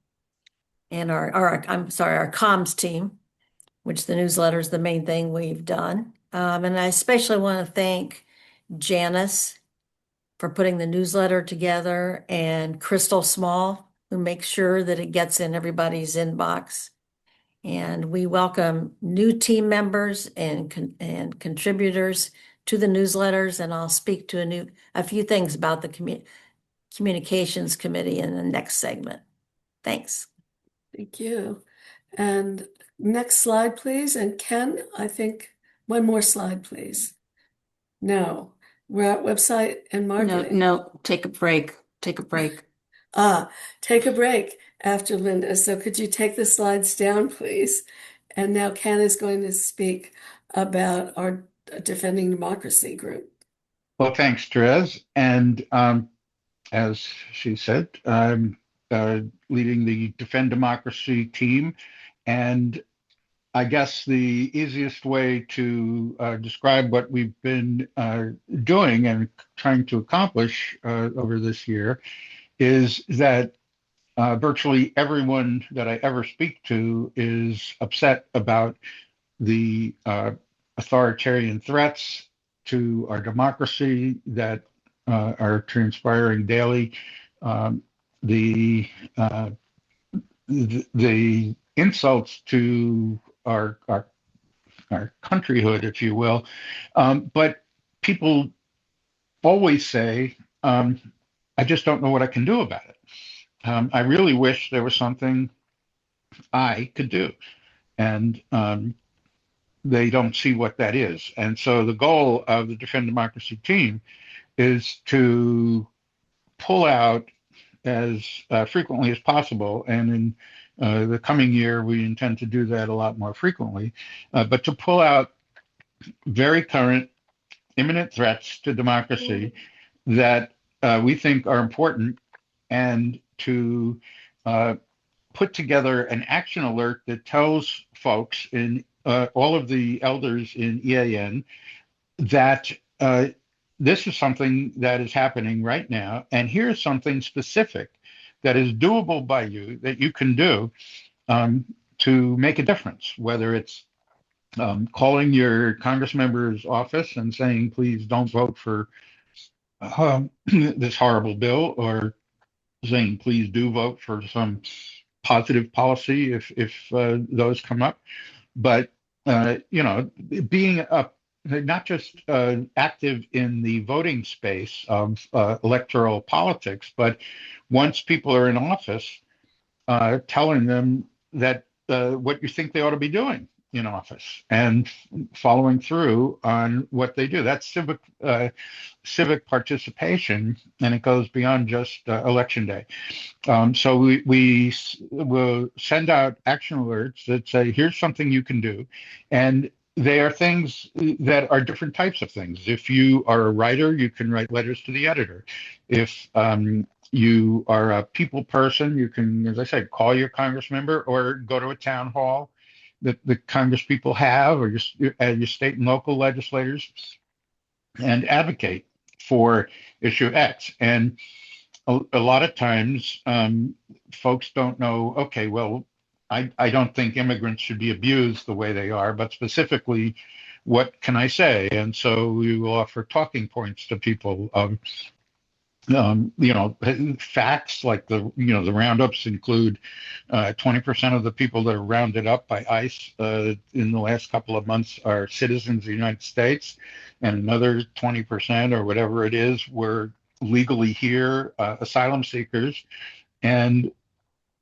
[SPEAKER 8] and our comms team, which the newsletter is the main thing we've done. And I especially want to thank Janice for putting the newsletter together, and Crystal Small, who makes sure that it gets in everybody's inbox. And we welcome new team members and contributors to the newsletters, and I'll speak to a few things about the communications committee in the next segment. Thanks.
[SPEAKER 7] Thank you. And next slide, please. And Ken, I think one more slide, please. No, we're at website and marketing.
[SPEAKER 3] No, take a break. Take a break.
[SPEAKER 7] Take a break after Linda. So could you take the slides down, please? And now Ken is going to speak about our Defending Democracy group.
[SPEAKER 9] Well, thanks, Therese. And as she said, I'm leading the Defend Democracy team. And I guess the easiest way to describe what we've been doing and trying to accomplish over this year is that virtually everyone that I ever speak to is upset about the authoritarian threats to our democracy that are transpiring daily. The insults to our countryhood, if you will. But people always say, I just don't know what I can do about it. I really wish there was something I could do. And they don't see what that is. And so the goal of the Defend Democracy team is to pull out as frequently as possible. And in the coming year, we intend to do that a lot more frequently, but to pull out very current, imminent threats to democracy that we think are important, and to put together an action alert that tells folks in all of the elders in EAN that this is something that is happening right now, and here's something specific that is doable by you that you can do to make a difference, whether it's calling your Congress member's office and saying, please don't vote for this horrible bill, or saying, please do vote for some positive policy if those come up. But, being not just active in the voting space of electoral politics, but once people are in office, telling them that what you think they ought to be doing in office and following through on what they do. That's civic participation, and it goes beyond just election day. So we will send out action alerts that say, here's something you can do. And they are things that are different types of things. If you are a writer, you can write letters to the editor. If you are a people person, you can, as I said, call your Congress member or go to a town hall that the Congress people have, or your state and local legislators, and advocate for issue X. And a lot of times, folks don't know, okay, well, I don't think immigrants should be abused the way they are, but specifically, what can I say? And so we will offer talking points to people. Facts like the roundups include 20% of the people that are rounded up by ICE in the last couple of months are citizens of the United States, and another 20% or whatever it is were legally here, asylum seekers, and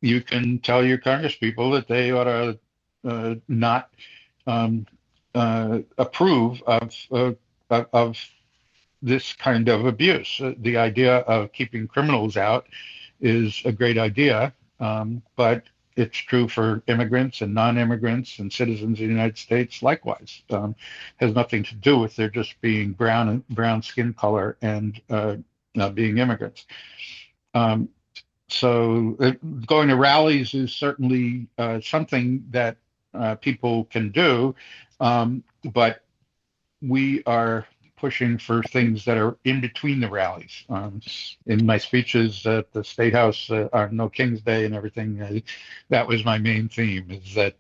[SPEAKER 9] you can tell your congresspeople that they ought to not approve of this kind of abuse. The idea of keeping criminals out is a great idea, but it's true for immigrants and non-immigrants and citizens of the United States likewise. Has nothing to do with their just being brown skin color and being immigrants. So going to rallies is certainly something that people can do, but we are pushing for things that are in between the rallies. In my speeches at the State House on No King's Day and everything, that was my main theme, is that,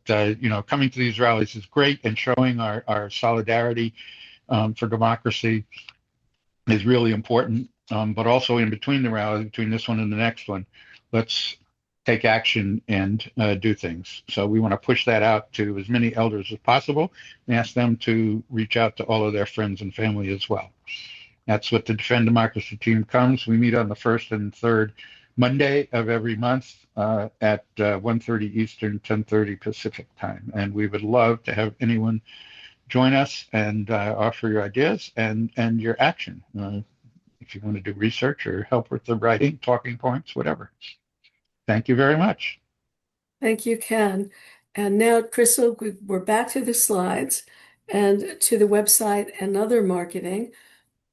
[SPEAKER 9] coming to these rallies is great, and showing our solidarity for democracy is really important. But also in between the rallies, between this one and the next one, let's take action and do things. So we want to push that out to as many elders as possible and ask them to reach out to all of their friends and family as well. That's what the Defend Democracy team comes. We meet on the first and third Monday of every month at 1:30 Eastern, 10:30 Pacific time. And we would love to have anyone join us and offer your ideas and your action. If you want to do research or help with the writing, talking points, whatever. Thank you very much.
[SPEAKER 7] Thank you, Ken. And now, Crystal, we're back to the slides and to the website and other marketing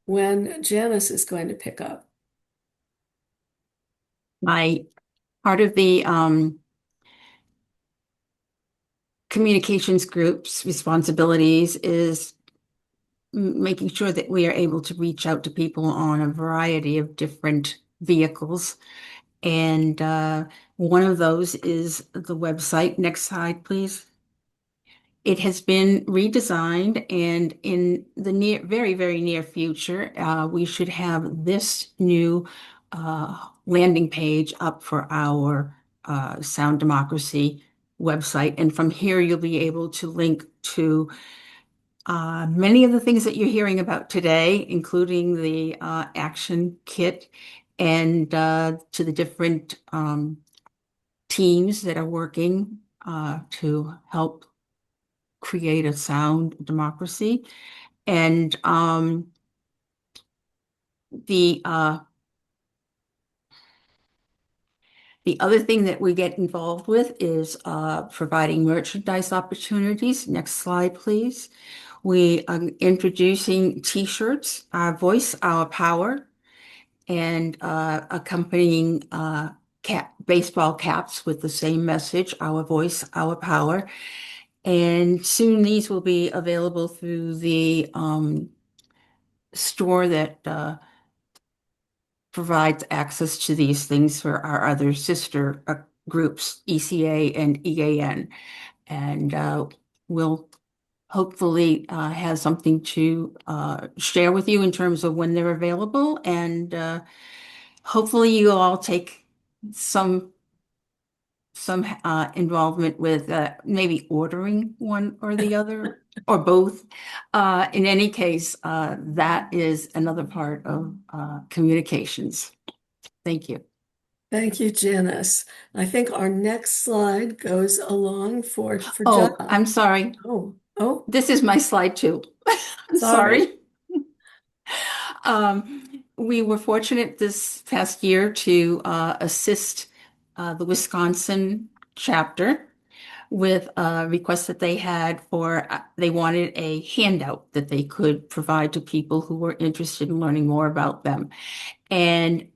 [SPEAKER 7] when Janice is going to pick up.
[SPEAKER 3] My part of the communications group's responsibilities is making sure that we are able to reach out to people on a variety of different vehicles. And one of those is the website. Next slide, please. It has been redesigned, and in the very, very near future, we should have this new landing page up for our Sound Democracy website. And from here, you'll be able to link to many of the things that you're hearing about today, including the action kit, and to the different teams that are working to help create a sound democracy. And the other thing that we get involved with is providing merchandise opportunities. Next slide, please. We are introducing T-shirts, Our Voice, Our Power, and accompanying baseball caps with the same message, Our Voice, Our Power. And soon these will be available through the store that provides access to these things for our other sister groups, ECA and EAN. And we'll hopefully have something to share with you in terms of when they're available. And hopefully you all take some involvement with maybe ordering one or the other or both. In any case, that is another part of communications. Thank you.
[SPEAKER 7] Thank you, Janice. I think our next slide goes along for
[SPEAKER 3] Oh,
[SPEAKER 7] John.
[SPEAKER 3] I'm sorry.
[SPEAKER 7] Oh,
[SPEAKER 3] This is my slide too. I'm sorry. We were fortunate this past year to assist the Wisconsin chapter with a request that they had for, they wanted a handout that they could provide to people who were interested in learning more about them. And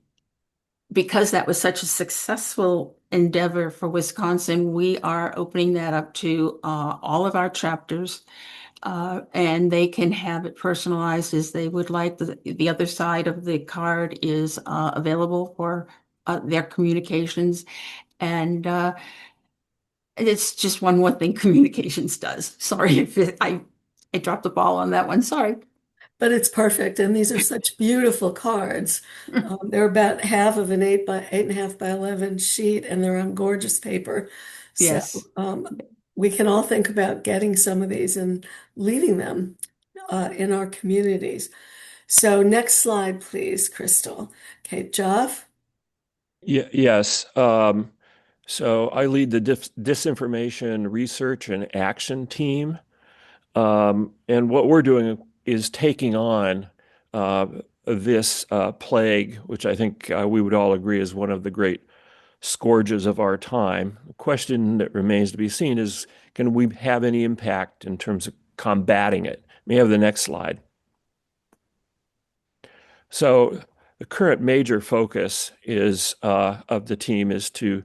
[SPEAKER 3] because that was such a successful endeavor for Wisconsin, we are opening that up to all of our chapters, and they can have it personalized as they would like. The other side of the card is available for their communications. And it's just one more thing communications does. Sorry if I dropped the ball on that one. Sorry.
[SPEAKER 7] but it's perfect. And these are such beautiful cards. They're about half of an 8.5 by 11 sheet, and they're on gorgeous paper.
[SPEAKER 3] Yes.
[SPEAKER 7] So we can all think about getting some of these and leaving them in our communities. So next slide, please, Crystal. Okay, Jeff.
[SPEAKER 10] Yes. So I lead the disinformation research and action team. And what we're doing is taking on this plague, which I think we would all agree is one of the great scourges of our time. The question that remains to be seen is, can we have any impact in terms of combating it? May I have the next slide? So the current major focus is of the team is to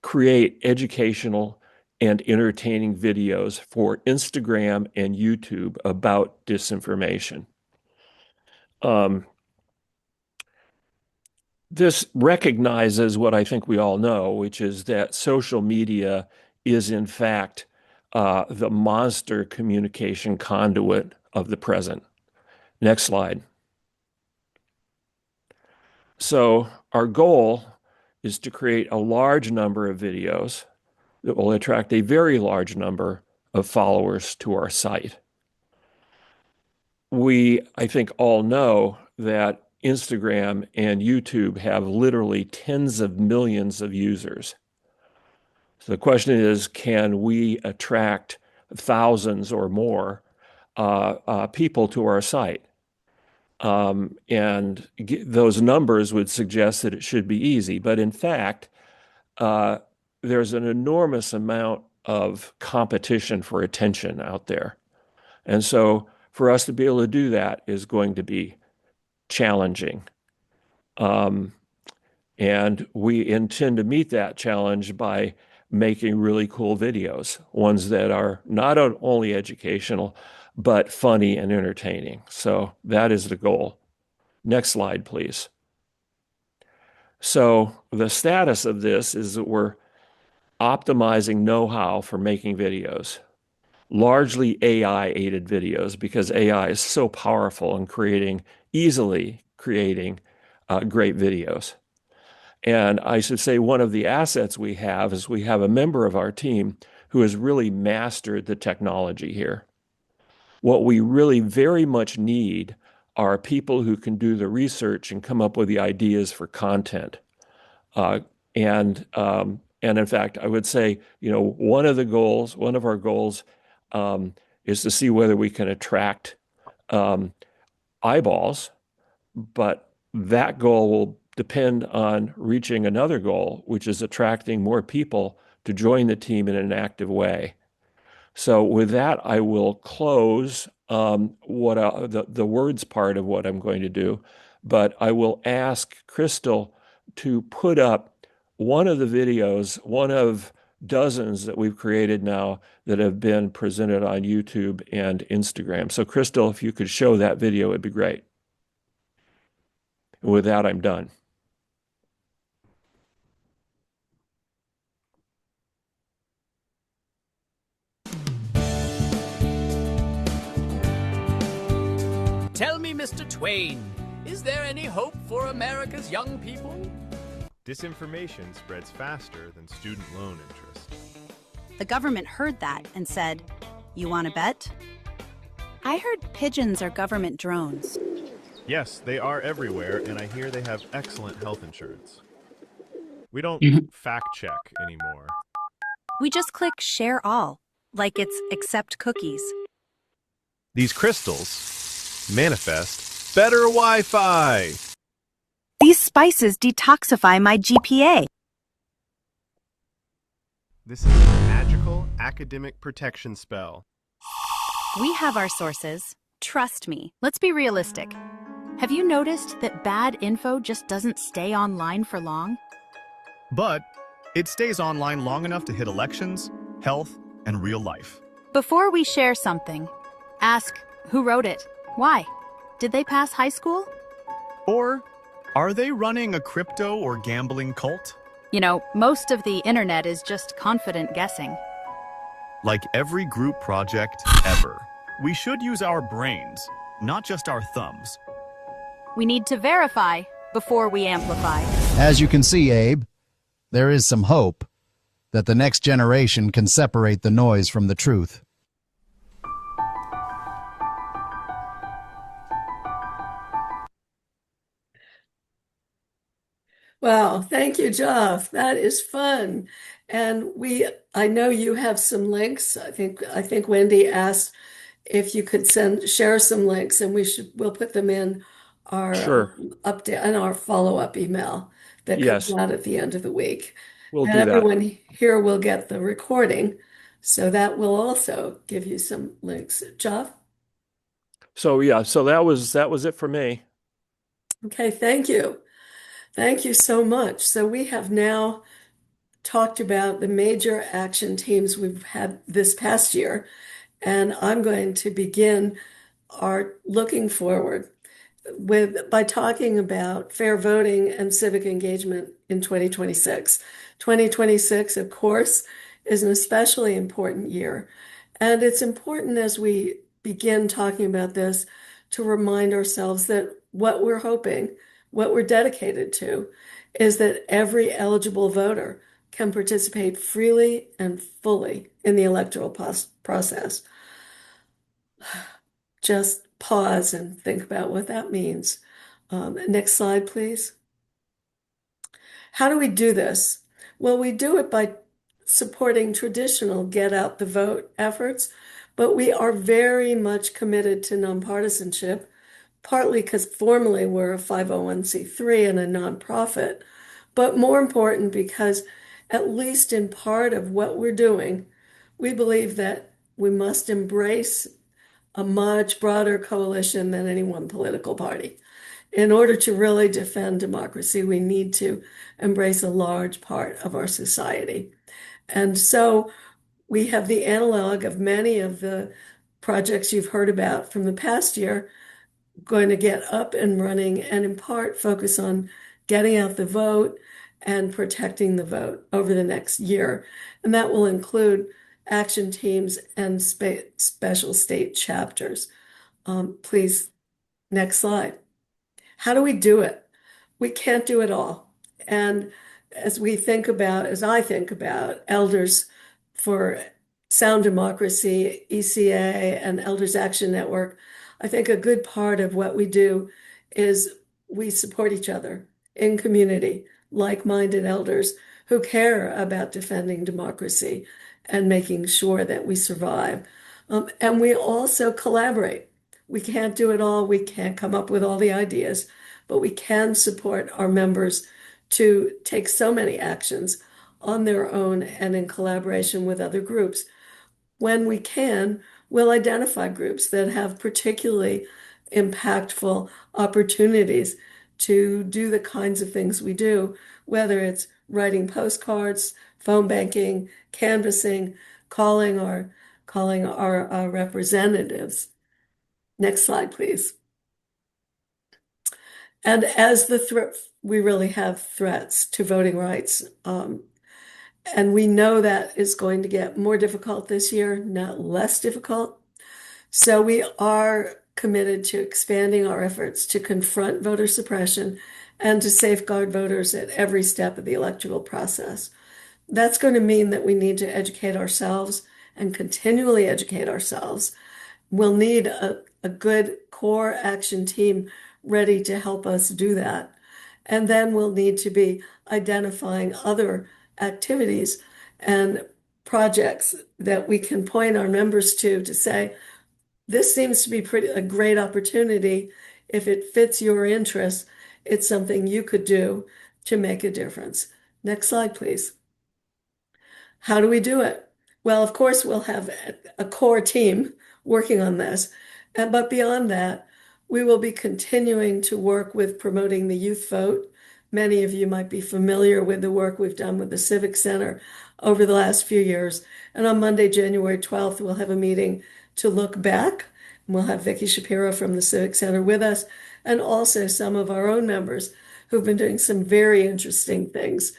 [SPEAKER 10] create educational and entertaining videos for Instagram and YouTube about disinformation. This recognizes what I think we all know, which is that social media is in fact the monster communication conduit of the present. Next slide. So our goal is to create a large number of videos that will attract a very large number of followers to our site. We, I think, all know that Instagram and YouTube have literally tens of millions of users. So the question is, can we attract thousands or more people to our site? And those numbers would suggest that it should be easy. But in fact, there's an enormous amount of competition for attention out there. And so for us to be able to do that is going to be challenging. And we intend to meet that challenge by making really cool videos, ones that are not only educational, but funny and entertaining. So that is the goal. Next slide, please. So the status of this is that we're optimizing know-how for making videos, largely AI-aided videos, because AI is so powerful in easily creating great videos. And I should say one of the assets we have is we have a member of our team who has really mastered the technology here. What we really very much need are people who can do the research and come up with the ideas for content. And in fact, I would say, one of our goals is to see whether we can attract eyeballs, but that goal will depend on reaching another goal, which is attracting more people to join the team in an active way. So with that, I will close the words part of what I'm going to do, but I will ask Crystal to put up one of the videos, one of dozens that we've created now that have been presented on YouTube and Instagram. So Crystal, if you could show that video, it'd be great. And with that, I'm done.
[SPEAKER 11] Tell me, Mr. Twain, is there any hope for America's young people?
[SPEAKER 12] Disinformation spreads faster than student loan interest.
[SPEAKER 13] The government heard that and said, "You want to bet?" I heard pigeons are government drones.
[SPEAKER 12] Yes, they are everywhere, and I hear they have excellent health insurance. We don't fact check anymore.
[SPEAKER 13] We just click share all, like it's accept cookies.
[SPEAKER 12] These crystals manifest better Wi-Fi.
[SPEAKER 13] These spices detoxify my GPA.
[SPEAKER 12] This is a magical academic protection spell.
[SPEAKER 13] We have our sources. Trust me. Let's be realistic. Have you noticed that bad info just doesn't stay online for long?
[SPEAKER 14] But it stays online long enough to hit elections, health, and real life.
[SPEAKER 13] Before we share something, ask who wrote it. Why? Did they pass high school?
[SPEAKER 14] Or are they running a crypto or gambling cult?
[SPEAKER 13] Most of the internet is just confident guessing.
[SPEAKER 14] Like every group project ever, we should use our brains, not just our thumbs.
[SPEAKER 13] We need to verify before we amplify.
[SPEAKER 15] As you can see, Abe, there is some hope that the next generation can separate the noise from the truth.
[SPEAKER 7] Wow, thank you, Jeff. That is fun. And I know you have some links. I think Wendy asked if you could share some links, and we'll put them in our
[SPEAKER 10] Sure.
[SPEAKER 7] update and our follow-up email that comes
[SPEAKER 10] Yes,
[SPEAKER 7] out at the end of the week.
[SPEAKER 10] we'll
[SPEAKER 7] And
[SPEAKER 10] do that.
[SPEAKER 7] everyone here will get the recording, so that will also give you some links. Jeff?
[SPEAKER 10] So yeah, so that was it for me.
[SPEAKER 7] Okay, thank you. Thank you so much. So we have now talked about the major action teams we've had this past year, and I'm going to begin our looking forward by talking about fair voting and civic engagement in 2026. 2026, of course, is an especially important year, and it's important as we begin talking about this to remind ourselves that what we're hoping, what we're dedicated to, is that every eligible voter can participate freely and fully in the electoral process. Just pause and think about what that means. Next slide, please. How do we do this? Well, we do it by supporting traditional get out the vote efforts, but we are very much committed to nonpartisanship, partly because formally we're a 501c3 and a nonprofit, but more important because at least in part of what we're doing, we believe that we must embrace a much broader coalition than any one political party. In order to really defend democracy, we need to embrace a large part of our society. And so we have the analog of many of the projects you've heard about from the past year going to get up and running and in part focus on getting out the vote and protecting the vote over the next year. And that will include action teams and special state chapters. Please, next slide. How do we do it? We can't do it all. And as I think about Elders for Sound Democracy, ECA, and Elders Action Network, I think a good part of what we do is we support each other in community, like-minded elders who care about defending democracy and making sure that we survive. And we also collaborate. We can't do it all. We can't come up with all the ideas, but we can support our members to take so many actions on their own and in collaboration with other groups. When we can, we'll identify groups that have particularly impactful opportunities to do the kinds of things we do, whether it's writing postcards, phone banking, canvassing, calling our representatives. Next slide, please. And as we really have threats to voting rights, and we know that is going to get more difficult this year, not less difficult. So we are committed to expanding our efforts to confront voter suppression and to safeguard voters at every step of the electoral process. That's going to mean that we need to educate ourselves and continually educate ourselves. We'll need a good core action team ready to help us do that. And then we'll need to be identifying other activities and projects that we can point our members to say, this seems to be a great opportunity. If it fits your interests, it's something you could do to make a difference. Next slide, please. How do we do it? Well, of course, we'll have a core team working on this. But beyond that, we will be continuing to work with promoting the youth vote. Many of you might be familiar with the work we've done with the Civic Center over the last few years. And on Monday, January 12th, we'll have a meeting to look back. And we'll have Vicki Shapiro from the Civic Center with us, and also some of our own members who've been doing some very interesting things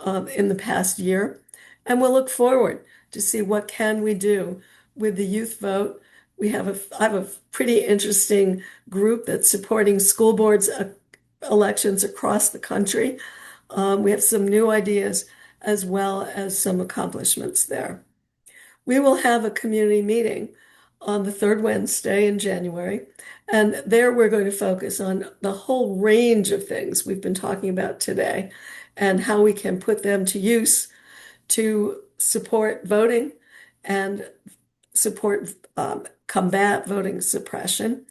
[SPEAKER 7] in the past year. And we'll look forward to see what can we do with the youth vote. I have a pretty interesting group that's supporting school boards elections across the country. We have some new ideas as well as some accomplishments there. We will have a community meeting on the third Wednesday in January. And there we're going to focus on the whole range of things we've been talking about today and how we can put them to use to support voting and support combat voting suppression.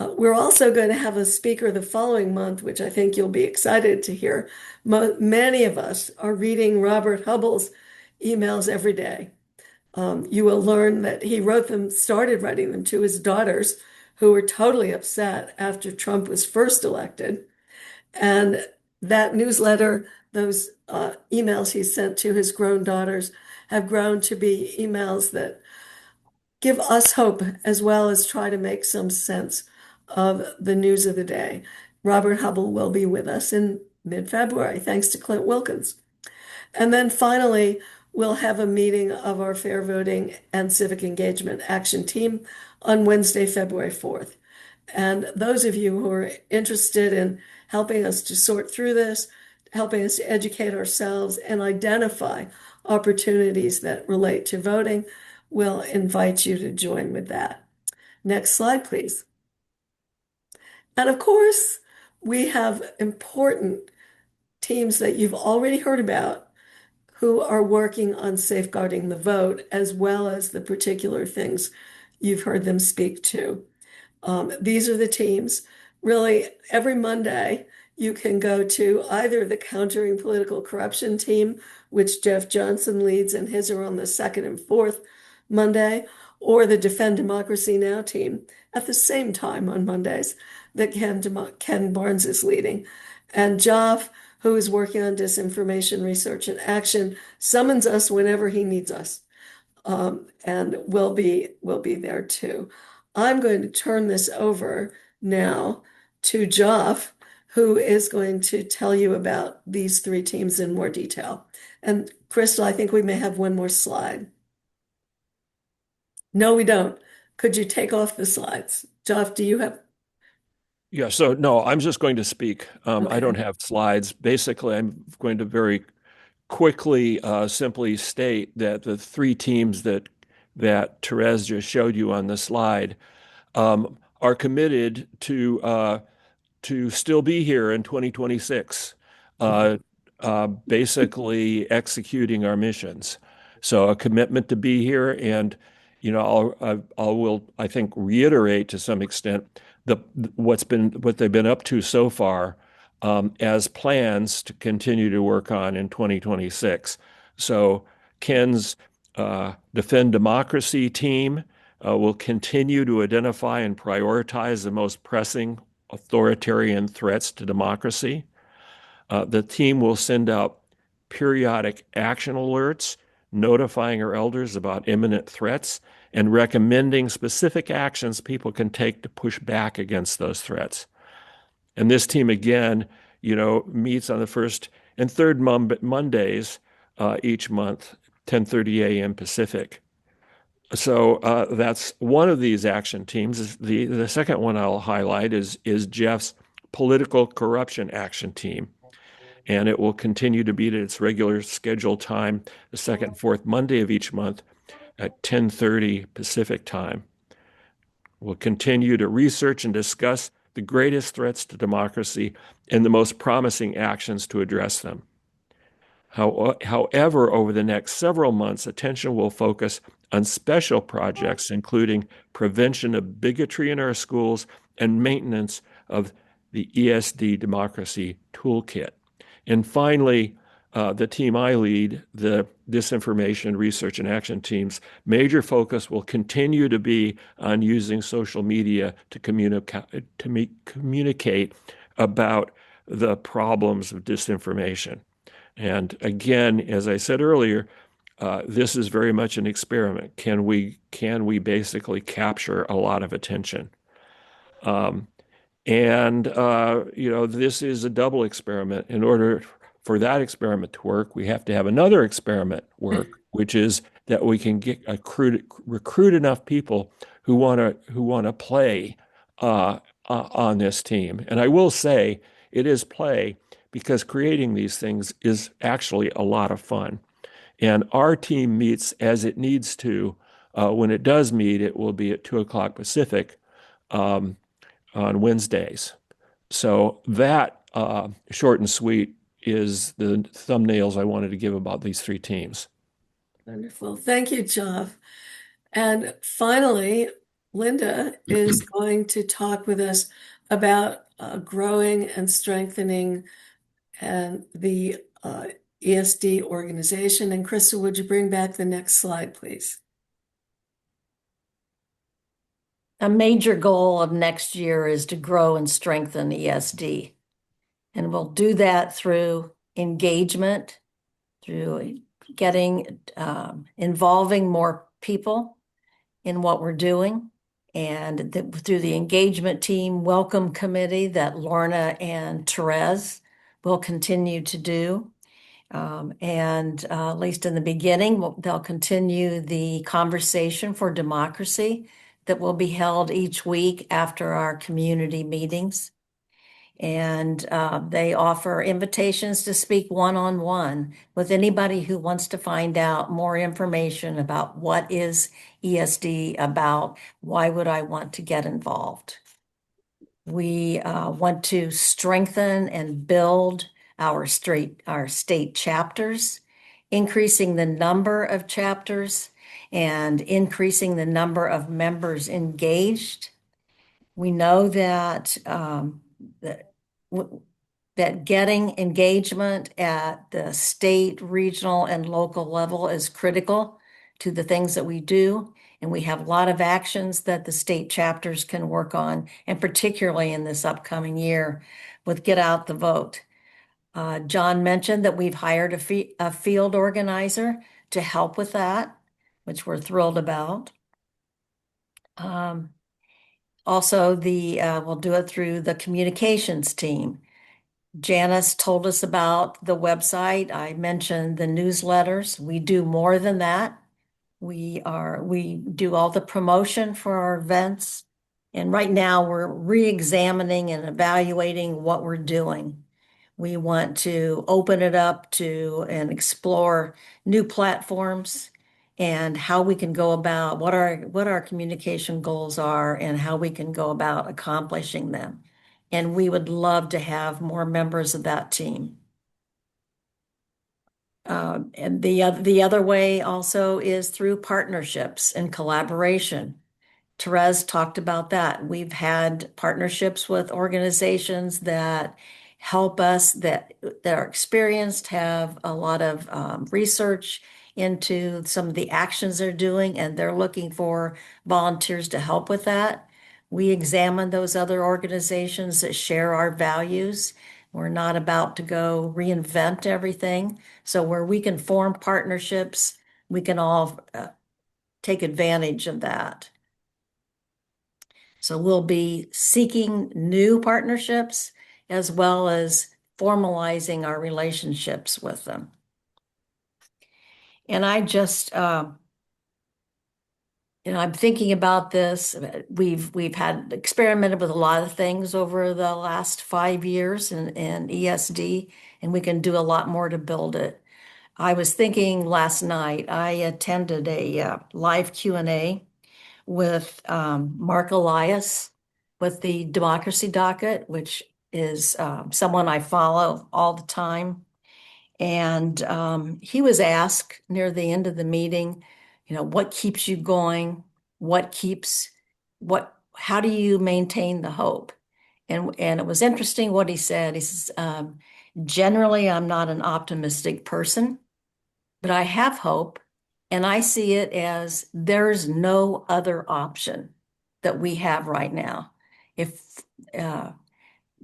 [SPEAKER 7] We're also going to have a speaker the following month, which I think you'll be excited to hear. Many of us are reading Robert Hubble's emails every day. You will learn that he started writing them to his daughters, who were totally upset after Trump was first elected. And that newsletter, those emails he sent to his grown daughters, have grown to be emails that give us hope as well as try to make some sense of the news of the day. Robert Hubble will be with us in mid-February, thanks to Clint Wilkins. And then finally, we'll have a meeting of our Fair Voting and Civic Engagement Action Team on Wednesday, February 4th. And those of you who are interested in helping us to sort through this, helping us to educate ourselves and identify opportunities that relate to voting, we'll invite you to join with that. Next slide, please. And of course, we have important teams that you've already heard about who are working on safeguarding the vote, as well as the particular things you've heard them speak to. These are the teams. Really, every Monday, you can go to either the Countering Political Corruption team, which Jeff Johnson leads, and his are on the second and fourth Monday, or the Defend Democracy Now! Team at the same time on Mondays that Ken Barnes is leading. And Joff, who is working on disinformation research and action, summons us whenever he needs us. And we'll be there too. I'm going to turn this over now to Joff, who is going to tell you about these three teams in more detail. And Crystal, I think we may have one more slide. No, we don't. Could you take off the slides? Joff, do you have?
[SPEAKER 10] Yeah, so no, I'm just going to speak.
[SPEAKER 7] Okay.
[SPEAKER 10] I don't have slides. Basically, I'm going to very quickly simply state that the three teams that Therese just showed you on the slide are committed to still be here in 2026, basically executing our missions. So a commitment to be here, and I think reiterate to some extent what they've been up to so far as plans to continue to work on in 2026. So Ken's Defend Democracy team will continue to identify and prioritize the most pressing authoritarian threats to democracy. The team will send out periodic action alerts, notifying our elders about imminent threats and recommending specific actions people can take to push back against those threats. And this team, again, meets on the first and third Mondays each month, 10:30 a.m. Pacific. So that's one of these action teams. The second one I'll highlight is Jeff's Political Corruption Action Team. And it will continue to be at its regular scheduled time, the second and fourth Monday of each month at 10:30 Pacific time. We'll continue to research and discuss the greatest threats to democracy and the most promising actions to address them. However, over the next several months, attention will focus on special projects, including prevention of bigotry in our schools and maintenance of the ESD Democracy Toolkit. And finally, the team I lead, the Disinformation Research and Action Team's major focus will continue to be on using social media to communicate about the problems of disinformation. And again, as I said earlier, this is very much an experiment. Can we basically capture a lot of attention? This is a double experiment. In order for that experiment to work, we have to have another experiment work, which is that we can recruit enough people who want to play on this team. And I will say it is play, because creating these things is actually a lot of fun. And our team meets as it needs to When it does meet, it will be at 2 o'clock Pacific on Wednesdays. So that short and sweet is the thumbnails I wanted to give about these three teams.
[SPEAKER 7] Wonderful. Thank you, Geoff. And finally, Linda is going to talk with us about growing and strengthening and the ESD organization. And Crystal, would you bring back the next slide, please?
[SPEAKER 8] A major goal of next year is to grow and strengthen ESD. And we'll do that through engagement, through getting, involving more people in what we're doing, and through the engagement team welcome committee that Lorna and Therese will continue to do. At least in the beginning, they'll continue the conversation for democracy that will be held each week after our community meetings. And they offer invitations to speak one-on-one with anybody who wants to find out more information about what is ESD about, why would I want to get involved. We want to strengthen and build our state chapters, increasing the number of chapters and increasing the number of members engaged. We know that that getting engagement at the state, regional, and local level is critical to the things that we do. And we have a lot of actions that the state chapters can work on, and particularly in this upcoming year with Get Out the Vote. John mentioned that we've hired a field organizer to help with that, which we're thrilled about. Also, we'll do it through the communications team. Janice told us about the website. I mentioned the newsletters. We do more than that. We do all the promotion for our events. And right now we're re-examining and evaluating what we're doing. We want to open it up to and explore new platforms and how we can go about what our communication goals are and how we can go about accomplishing them. And we would love to have more members of that team. And the other way also is through partnerships and collaboration. Therese talked about that. We've had partnerships with organizations that help us, that are experienced, have a lot of research into some of the actions they're doing, and they're looking for volunteers to help with that. We examine those other organizations that share our values. We're not about to go reinvent everything. So where we can form partnerships, we can all take advantage of that. So we'll be seeking new partnerships as well as formalizing our relationships with them. And I just, I'm thinking about this. We've had experimented with a lot of things over the last 5 years in ESD, and we can do a lot more to build it. I was thinking last night, I attended a live Q&A with Mark Elias with the Democracy Docket, which is someone I follow all the time. And he was asked near the end of the meeting, what keeps you going? How do you maintain the hope? And it was interesting what he said. He says, generally, I'm not an optimistic person, but I have hope. And I see it as there's no other option that we have right now. If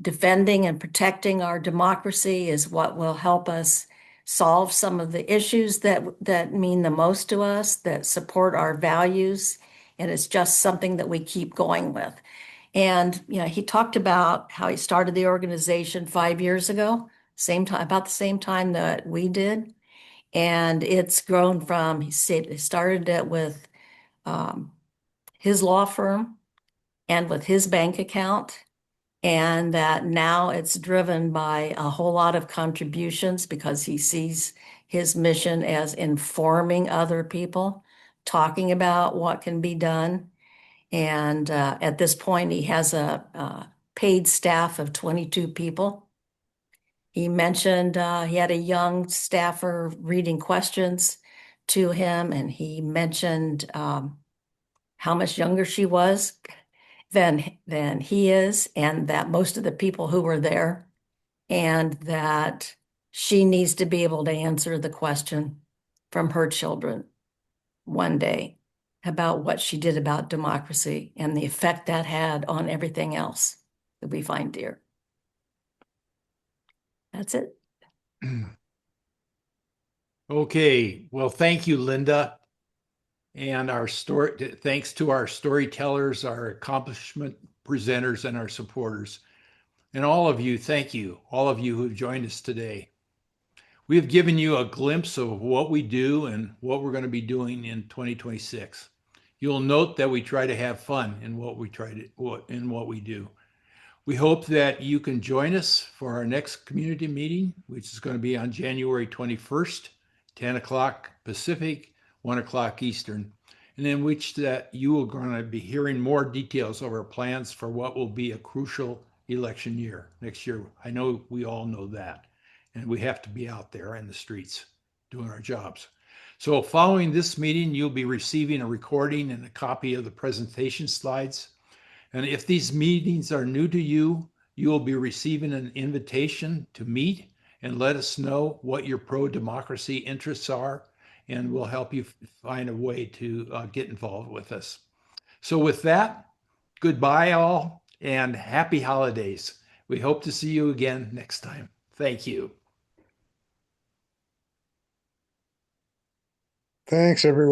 [SPEAKER 8] defending and protecting our democracy is what will help us solve some of the issues that mean the most to us, that support our values, and it's just something that we keep going with. And he talked about how he started the organization 5 years ago, about the same time that we did. And it's grown from, he started it with his law firm and with his bank account, and that now it's driven by a whole lot of contributions because he sees his mission as informing other people talking about what can be done. And at this point, he has a paid staff of 22 people. He mentioned he had a young staffer reading questions to him, and he mentioned how much younger she was than he is, and that most of the people who were there, and that she needs to be able to answer the question from her children one day about what she did about democracy and the effect that had on everything else that we find dear. That's it.
[SPEAKER 2] Okay, well, thank you, Linda. And thanks to our storytellers, our accomplishment presenters, and our supporters. And all of you, thank you, all of you who've joined us today. We have given you a glimpse of what we do and what we're going to be doing in 2026. You'll note that we try to have fun in what we do. We hope that you can join us for our next community meeting, which is going to be on January 21st, 10 o'clock Pacific, 1 o'clock Eastern, and in which that you are going to be hearing more details of our plans for what will be a crucial election year next year. I know we all know that, and we have to be out there in the streets doing our jobs. So following this meeting, you'll be receiving a recording and a copy of the presentation slides. And if these meetings are new to you, you will be receiving an invitation to meet and let us know what your pro-democracy interests are, and we'll help you find a way to get involved with us. So with that, goodbye all, and happy holidays. We hope to see you again next time. Thank you.
[SPEAKER 4] Thanks, everyone.